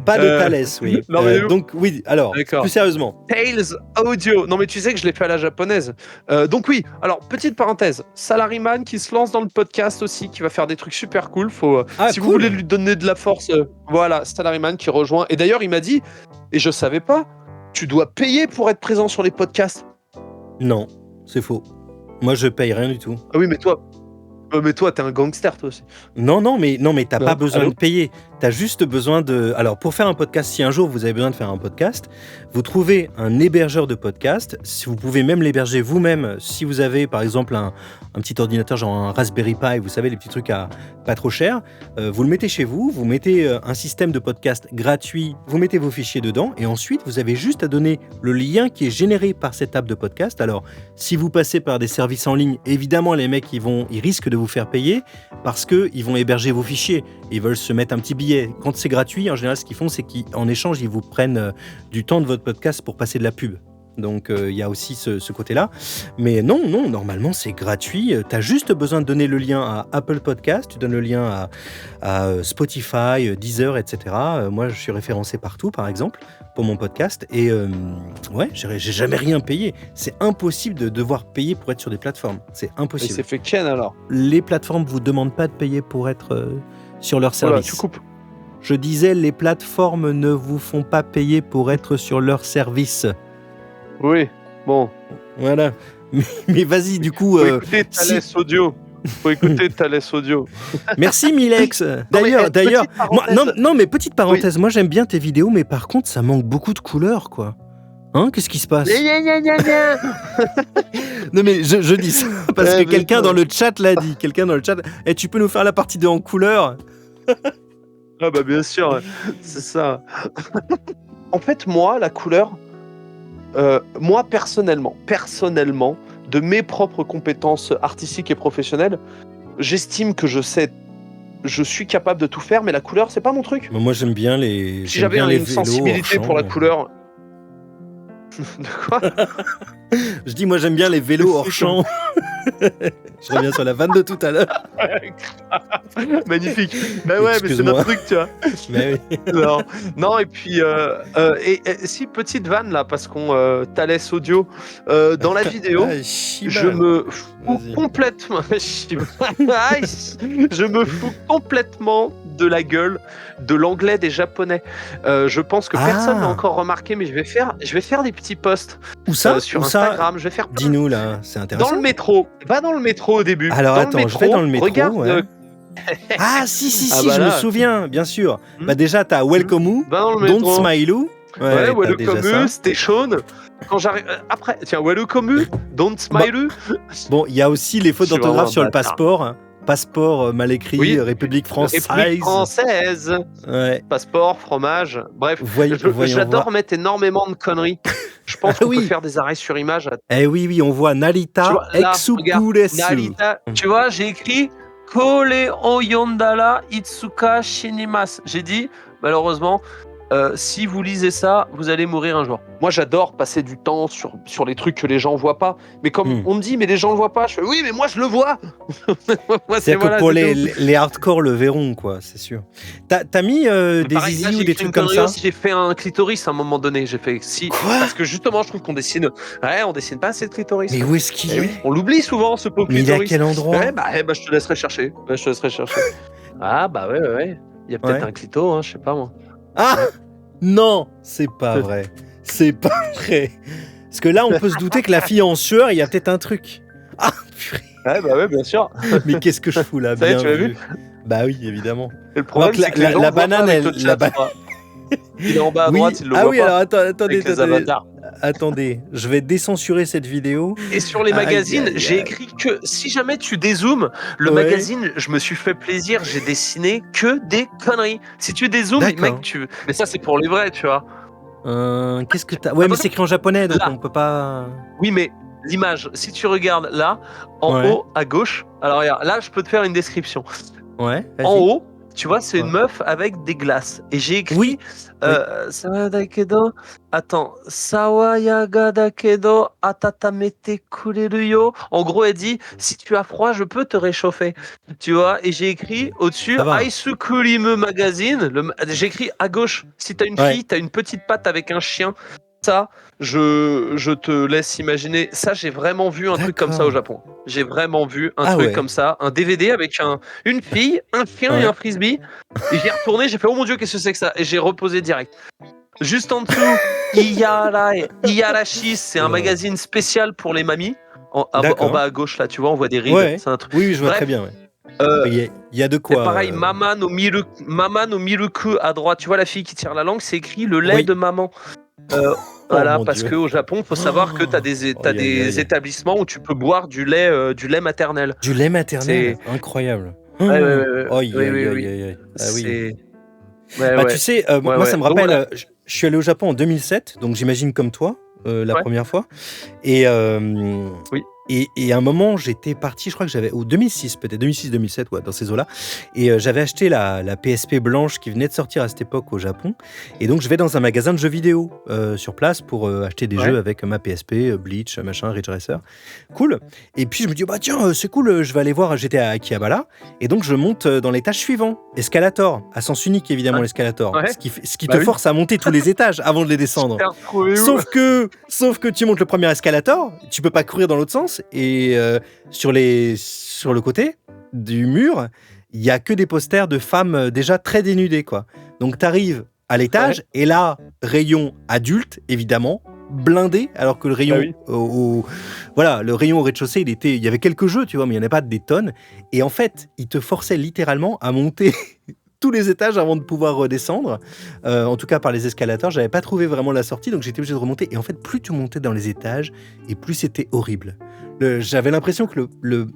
pas de Thalès, oui. non, mais- Donc, oui, alors, D'accord. plus sérieusement. Tales Audio. Non, mais tu sais que je l'ai fait à la japonaise. Donc oui, alors, petite parenthèse. Salaryman qui se lance dans le podcast aussi, qui va faire des trucs super cool. Si vous cool. voulez lui donner de la force, voilà, Salaryman qui rejoint. Et d'ailleurs, il m'a dit, et je savais pas, tu dois payer pour être présent sur les podcasts. Non, c'est faux. Moi, je paye rien du tout. Ah oui, mais toi, t'es un gangster, toi aussi. Non, mais t'as Non, pas besoin allô de payer. T'as juste besoin de... Alors, pour faire un podcast, si un jour vous avez besoin de faire un podcast, vous trouvez un hébergeur de podcast. Si vous pouvez même l'héberger vous-même, si vous avez, par exemple, un petit ordinateur, genre un Raspberry Pi, vous savez, les petits trucs à pas trop cher, vous le mettez chez vous, vous mettez un système de podcast gratuit, vous mettez vos fichiers dedans, et ensuite, vous avez juste à donner le lien qui est généré par cette app de podcast. Alors, si vous passez par des services en ligne, évidemment, les mecs, ils risquent de vous faire payer parce qu'ils vont héberger vos fichiers. Ils veulent se mettre un petit billet. Quand c'est gratuit, en général, ce qu'ils font, c'est qu'en échange, ils vous prennent du temps de votre podcast pour passer de la pub. Donc, il y a aussi ce côté-là. Mais non, normalement, c'est gratuit. Tu as juste besoin de donner le lien à Apple Podcast, tu donnes le lien à Spotify, Deezer, etc. Moi, je suis référencé partout, par exemple, pour mon podcast. Et ouais, j'ai jamais rien payé. C'est impossible de devoir payer pour être sur des plateformes. C'est Et impossible. c'est fait Ken alors. Les plateformes vous demandent pas de payer pour être sur leur Voilà, service. tu coupes. Je disais, les plateformes ne vous font pas payer pour être sur leur service. Oui, bon. Voilà. Mais vas-y, du coup. Faut écouter si- Thales Audio. Faut écouter Thales Audio. Merci Milex. mais, D'ailleurs, petite moi, parenthèse. non, mais petite parenthèse. Moi, j'aime bien tes vidéos, mais par contre, ça manque beaucoup de couleurs, quoi. Hein, qu'est-ce qui se passe? Non, mais je dis ça parce que mais quelqu'un ça- dans le chat l'a dit. Quelqu'un dans le chat. Et tu peux nous faire la partie 2 en couleur? Ah bah bien sûr, c'est ça. En fait, moi, la couleur, moi personnellement, de mes propres compétences artistiques et professionnelles, j'estime que je suis capable de tout faire, mais la couleur, c'est pas mon truc. Moi, j'aime bien les. Si j'aime j'avais bien les une vélos sensibilité hors pour la champ. couleur. De quoi? Je dis, moi, j'aime bien les vélos hors champ. Je reviens sur la vanne de tout à l'heure. Magnifique. Bah ouais, mais c'est Excuse-moi. notre truc, tu vois. Mais oui. Non, et puis, et si, petite vanne là, parce qu'on Thales Audio, dans la vidéo, Ah, Shiba. je me fous Vas-y. complètement. Je me fous complètement de la gueule de l'anglais des japonais. Je pense que Ah. personne n'a encore remarqué, mais je vais faire des petits posts Où ça? sur Où ça? Instagram. Je vais faire Dis-nous là, c'est intéressant. dans le métro. Va dans le métro au début. Alors Dans attends, je vais dans le métro. Regarde. Ouais. Ah si, Ah bah je me là. souviens, bien sûr. Hmm. Bah déjà, t'as Welcome You, Va dans le Don't métro. Smile You. Ouais, t'as déjà Welcome ça. You, Station. Quand j'arrive après, tiens, Welcome You, Don't Smile You. Bon, il y a aussi les fautes Je suis vraiment d'orthographe un sur le bâtard. passeport. Hein. Passeport mal écrit, Oui. République française. République française. Ouais. Passeport, fromage. Bref, Voyons j'adore voir. mettre énormément de conneries. Je pense Ah qu'on oui. peut faire des arrêts sur image. Eh oui, on voit Tu Narita vois, là, Exupuresu. Narita, tu vois, j'ai écrit Kole o Yondara Itsuka Shinimasu. J'ai dit, malheureusement, si vous lisez ça, vous allez mourir un jour. Moi, j'adore passer du temps sur les trucs que les gens voient pas. Mais comme on me dit, mais les gens le voient pas, je fais oui, mais moi, je le vois. Moi, C'est-à-dire voilà, que pour c'est les hardcore le verront, quoi, c'est sûr. T'as mis des pareil, là, zizi j'ai ou des écrit trucs une comme connerie ça? aussi, j'ai fait un clitoris à un moment donné. J'ai fait si. Quoi? Parce que justement, je trouve qu'on dessine. Ouais, on dessine pas assez de clitoris. Mais où est-ce qu'il Eh oui, est? on l'oublie souvent, ce pauvre Mais il est à clitoris. quel endroit? Ouais, bah, je te laisserai chercher. Ah, bah ouais. Il y a peut-être Ouais. un clito, hein, je sais pas moi. Ah non, c'est pas vrai. C'est pas vrai. Parce que là, on peut se douter que la fille est en sueur, il y a peut-être un truc. Ah, purée. Ouais, bah ouais, bien sûr. Mais qu'est-ce que je fous là? Ça y est, Bien tu l'as vu. Bah oui, évidemment. Et le problème, Alors que c'est que les gens la le voient banane, pas avec elle- le chat, la ba- tu vois. Il est en bas à Oui. droite, il le Ah voit oui, pas. alors attendez, Avec les avatars. attendez. Je vais décensurer cette vidéo. Et sur les Aïe, magazines, aïe, j'ai aïe. écrit que si jamais tu dézoomes, le Ouais. magazine, je me suis fait plaisir, j'ai dessiné que des conneries. Si tu dézoomes, D'accord. mec, mais ça c'est pour les vrais, tu vois. Qu'est-ce que t'as? Ouais, mais Attention. c'est écrit en japonais, donc Là. on peut pas. Oui, mais l'image, si tu regardes là, en Ouais. haut à gauche, alors regarde, là je peux te faire une description. Ouais. vas-y. En haut, tu vois, c'est une Ouais. meuf avec des glaces. Et j'ai écrit Oui. Sawa dakedo. Attends. Sawa yaga dakedo atatamete kureru yo. En gros, elle dit si tu as froid, je peux te réchauffer. Tu vois, et j'ai écrit au-dessus Ça va. Ice Cream Magazine. J'ai écrit à gauche si t'as une Ouais. fille, t'as une petite patte avec un chien. Ça, je te laisse imaginer. Ça, j'ai vraiment vu un truc comme ça au Japon. J'ai vraiment vu un Ah truc ouais. comme ça, un DVD avec une fille, un chien Ouais. et un frisbee. Et j'ai retourné, j'ai fait oh mon dieu, qu'est-ce que c'est que ça? Et j'ai reposé direct. Juste en dessous, Iyarashi, c'est un Ouais. magazine spécial pour les mamies. En D'accord. bas à gauche, là, tu vois, on voit des rides. Ouais. C'est un truc. Oui, je vois Bref, très bien. Ouais. euh, Il y a de c'est quoi. pareil, Mama no Miruku à droite, tu vois la fille qui tire la langue, c'est écrit le lait Oui. de maman. Voilà, mon parce Dieu. qu'au Japon, faut savoir que tu as des, Aïe, aïe, aïe. établissements où tu peux boire du lait maternel. Du lait maternel, incroyable. Ouais. Aïe, Oui, aïe, oui, aïe, oui. aïe, aïe. Ah oui. C'est- Ouais, Bah, ouais. tu sais, moi, ouais. ça me Donc, rappelle, voilà. je suis allé au Japon en 2007, donc j'imagine comme toi, la Ouais. première fois. Et Oui. Et à un moment, j'étais parti, je crois que j'avais, ou 2006 peut-être, 2006-2007, ouais, dans ces eaux-là. Et j'avais acheté la PSP blanche qui venait de sortir à cette époque au Japon. Et donc, je vais dans un magasin de jeux vidéo sur place pour acheter des jeux avec ma PSP, Bleach, machin, Ridge Racer. Cool. Et puis, je me dis, bah tiens, c'est cool, je vais aller voir, j'étais à Akihabara. Et donc, je monte dans l'étage suivant. Escalator, à sens unique, évidemment, l'escalator. Ouais. Ce qui te force à monter tous les étages avant de les descendre. Sauf que tu montes le premier escalator, tu peux pas courir dans l'autre sens, et sur le côté du mur, il y a que des posters de femmes déjà très dénudées, quoi. Donc t'arrives à l'étage, et là, rayon adulte, évidemment, blindé, alors que le rayon le rayon au rez-de-chaussée, il y avait quelques jeux, tu vois, mais il n'y en avait pas des tonnes. Et en fait, il te forçait littéralement à monter tous les étages avant de pouvoir redescendre. En tout cas, par les escalators, j'avais pas trouvé vraiment la sortie, donc j'étais obligé de remonter. Et en fait, plus tu montais dans les étages, et plus c'était horrible. J'avais l'impression que le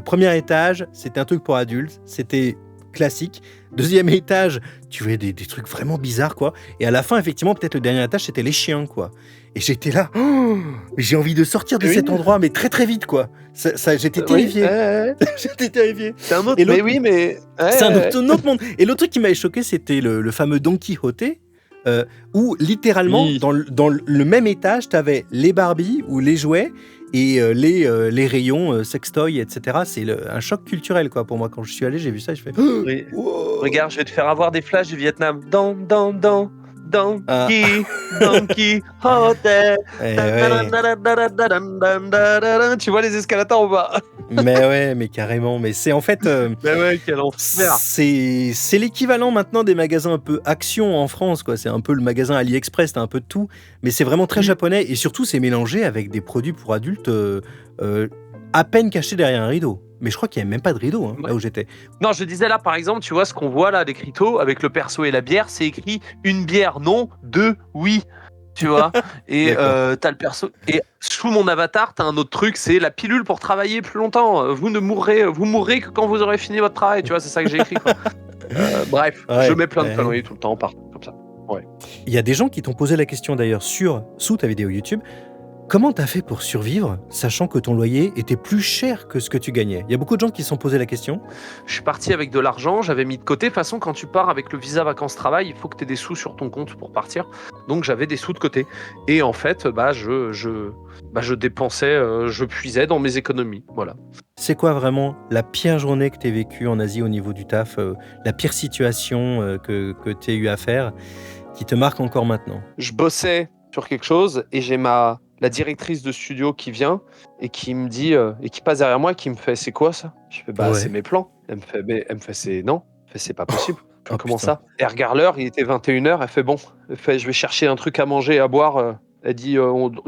premier étage, c'était un truc pour adultes, c'était classique. Deuxième étage, tu voyais des trucs vraiment bizarres, quoi. Et à la fin, effectivement, peut-être le dernier étage, c'était les chiens, quoi. Et j'étais là, j'ai envie de sortir de cet endroit, mais très très vite, quoi. J'étais terrifié. J'étais terrifié. C'est un autre, c'est un autre monde. Et l'autre truc qui m'avait choqué, c'était le fameux Don Quijote, où littéralement, dans le même étage, t'avais les Barbie ou les jouets et les rayons sextoy, etc. C'est un choc culturel, quoi. Pour moi, quand je suis allé, j'ai vu ça, je fais. Wow. Regarde, je vais te faire avoir des flashs du Vietnam. Donkey Hotel. Tu vois les escalators ou pas? Mais carrément. Mais c'est en fait. Quel enfer. C'est l'équivalent maintenant des magasins un peu action en France, quoi. C'est un peu le magasin AliExpress, t'as un peu de tout. Mais c'est vraiment très japonais. Et surtout, c'est mélangé avec des produits pour adultes à peine cachés derrière un rideau. Mais je crois qu'il n'y avait même pas de rideau, là où j'étais. Non, je disais là, par exemple, tu vois ce qu'on voit là, l'écriteau avec le perso et la bière, c'est écrit une bière non, deux oui. Tu vois, et t'as le perso. Et sous mon avatar, t'as un autre truc, c'est la pilule pour travailler plus longtemps. Vous mourrez que quand vous aurez fini votre travail. Tu vois, c'est ça que j'ai écrit, quoi. Bref, je mets plein de conneries tout le temps, partout, comme ça. Ouais. Il y a des gens qui t'ont posé la question d'ailleurs sous ta vidéo YouTube. Comment t'as fait pour survivre, sachant que ton loyer était plus cher que ce que tu gagnais? Il y a beaucoup de gens qui se sont posé la question. Je suis parti avec de l'argent, j'avais mis de côté. De toute façon, quand tu pars avec le visa vacances-travail, il faut que tu aies des sous sur ton compte pour partir. Donc j'avais des sous de côté. Et en fait, je dépensais, je puisais dans mes économies. Voilà. C'est quoi vraiment la pire journée que tu aies vécue en Asie au niveau du taf, la pire situation que tu as eu à faire, qui te marque encore maintenant? Je bossais sur quelque chose et j'ai la directrice de studio qui vient et qui me dit et qui passe derrière moi et qui me fait c'est quoi ça? Je fais c'est mes plans. Elle me fait c'est non, c'est pas possible. Comment ça? Elle regarde l'heure, il était 21h, elle fait bon, je vais chercher un truc à manger et à boire. Elle dit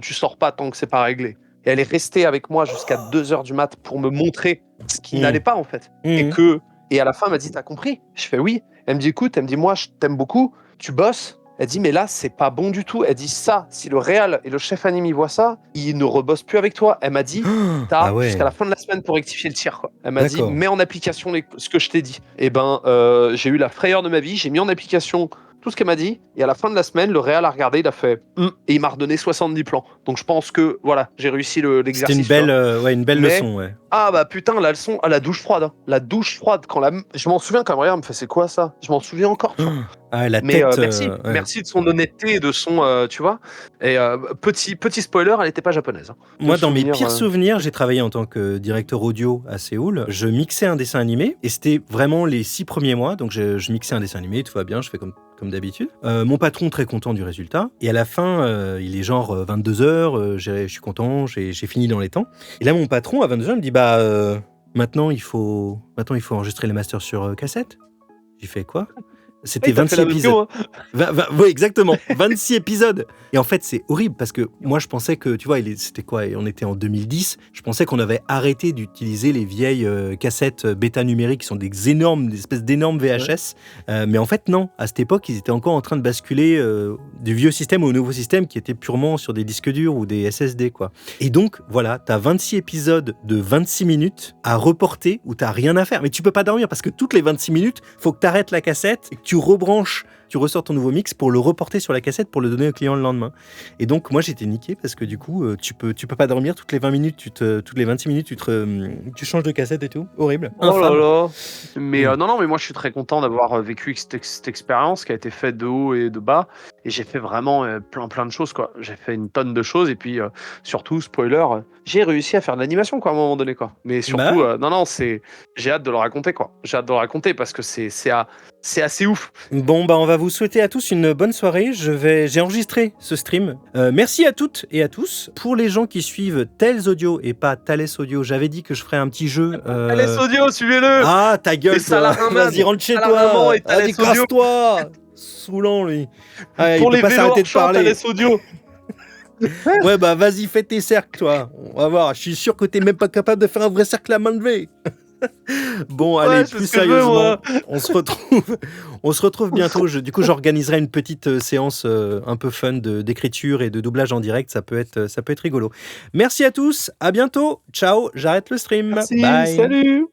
tu sors pas tant que c'est pas réglé. Et elle est restée avec moi jusqu'à 2h du mat pour me montrer ce qui n'allait pas en fait. Et à la fin elle m'a dit t'as compris? Je fais oui. Elle me dit écoute, moi je t'aime beaucoup, tu bosses. Elle dit mais là c'est pas bon du tout. Elle dit ça, si le réal et le chef anime y voient ça, ils ne rebossent plus avec toi. Elle m'a dit t'as jusqu'à la fin de la semaine pour rectifier le tir, quoi. Elle m'a dit mets en application ce que je t'ai dit. Et j'ai eu la frayeur de ma vie, j'ai mis en application tout ce qu'elle m'a dit, et à la fin de la semaine, le réal a regardé, il a fait et il m'a redonné 70 plans. Donc je pense que voilà, j'ai réussi l'exercice. C'était une belle leçon, ouais. Ah bah putain, la leçon, la douche froide. Hein. La douche froide, je m'en souviens quand même, regarde, me fait c'est quoi ça? Je m'en souviens encore. Merci de son honnêteté et de son, tu vois. Et petit spoiler, elle n'était pas japonaise. Hein. Moi, dans mes pires souvenirs, j'ai travaillé en tant que directeur audio à Séoul. Je mixais un dessin animé et c'était vraiment les 6 premiers mois. Donc je mixais un dessin animé, tout va bien, je fais comme d'habitude. Mon patron très content du résultat. Et à la fin, il est genre 22h, je suis content, j'ai fini dans les temps. Et là, mon patron, à 22h, me dit maintenant il faut enregistrer les masters sur cassette. J'ai fait quoi? C'était 26 épisodes. Oui, exactement. 26 épisodes. Et en fait, c'est horrible parce que moi, je pensais que, tu vois, c'était quoi? On était en 2010. Je pensais qu'on avait arrêté d'utiliser les vieilles cassettes bêta numériques qui sont des espèces d'énormes VHS. Mais en fait, non. À cette époque, ils étaient encore en train de basculer du vieux système au nouveau système qui était purement sur des disques durs ou des SSD, quoi. Et donc, voilà, t'as 26 épisodes de 26 minutes à reporter où t'as rien à faire. Mais tu peux pas dormir parce que toutes les 26 minutes, faut que t'arrêtes la cassette et que tu rebranches tu ressors ton nouveau mix pour le reporter sur la cassette pour le donner au client le lendemain. Et donc moi j'étais niqué parce que du coup tu peux pas dormir toutes les 20 minutes, toutes les 26 minutes tu changes de cassette et tout. Horrible. Oh là Infâme. là. Mais non, mais moi je suis très content d'avoir vécu cette expérience qui a été faite de haut et de bas. Et j'ai fait vraiment plein de choses, quoi. J'ai fait une tonne de choses et puis surtout, spoiler, j'ai réussi à faire de l'animation, quoi, à un moment donné, quoi. Mais surtout, non, j'ai hâte de le raconter, quoi. J'ai hâte de le raconter parce que c'est assez ouf. Bon, bah on va vous souhaiter à tous une bonne soirée. J'ai enregistré ce stream. Merci à toutes et à tous. Pour les gens qui suivent Tales Audio et pas Thales Audio, j'avais dit que je ferais un petit jeu. Thales Audio, suivez-le. Ah, ta gueule, Et Salah-Raman. vas-y, rentre chez Salah-Raman toi. et Thales Vas-y, casse-toi. Saoulant, lui. Ah, il Pour peut les pas vélos s'arrêter de Archamps, parler. Thales Audio. Ouais, bah vas-y, fais tes cercles, toi. On va voir. Je suis sûr que t'es même pas capable de faire un vrai cercle à main levée. Bon, allez, c'est plus ce que je veux, sérieusement, moi. on se retrouve bientôt. Du coup, j'organiserai une petite séance un peu fun d'écriture et de doublage en direct. Ça peut être rigolo. Merci à tous. À bientôt. Ciao. J'arrête le stream. Merci, Bye. salut.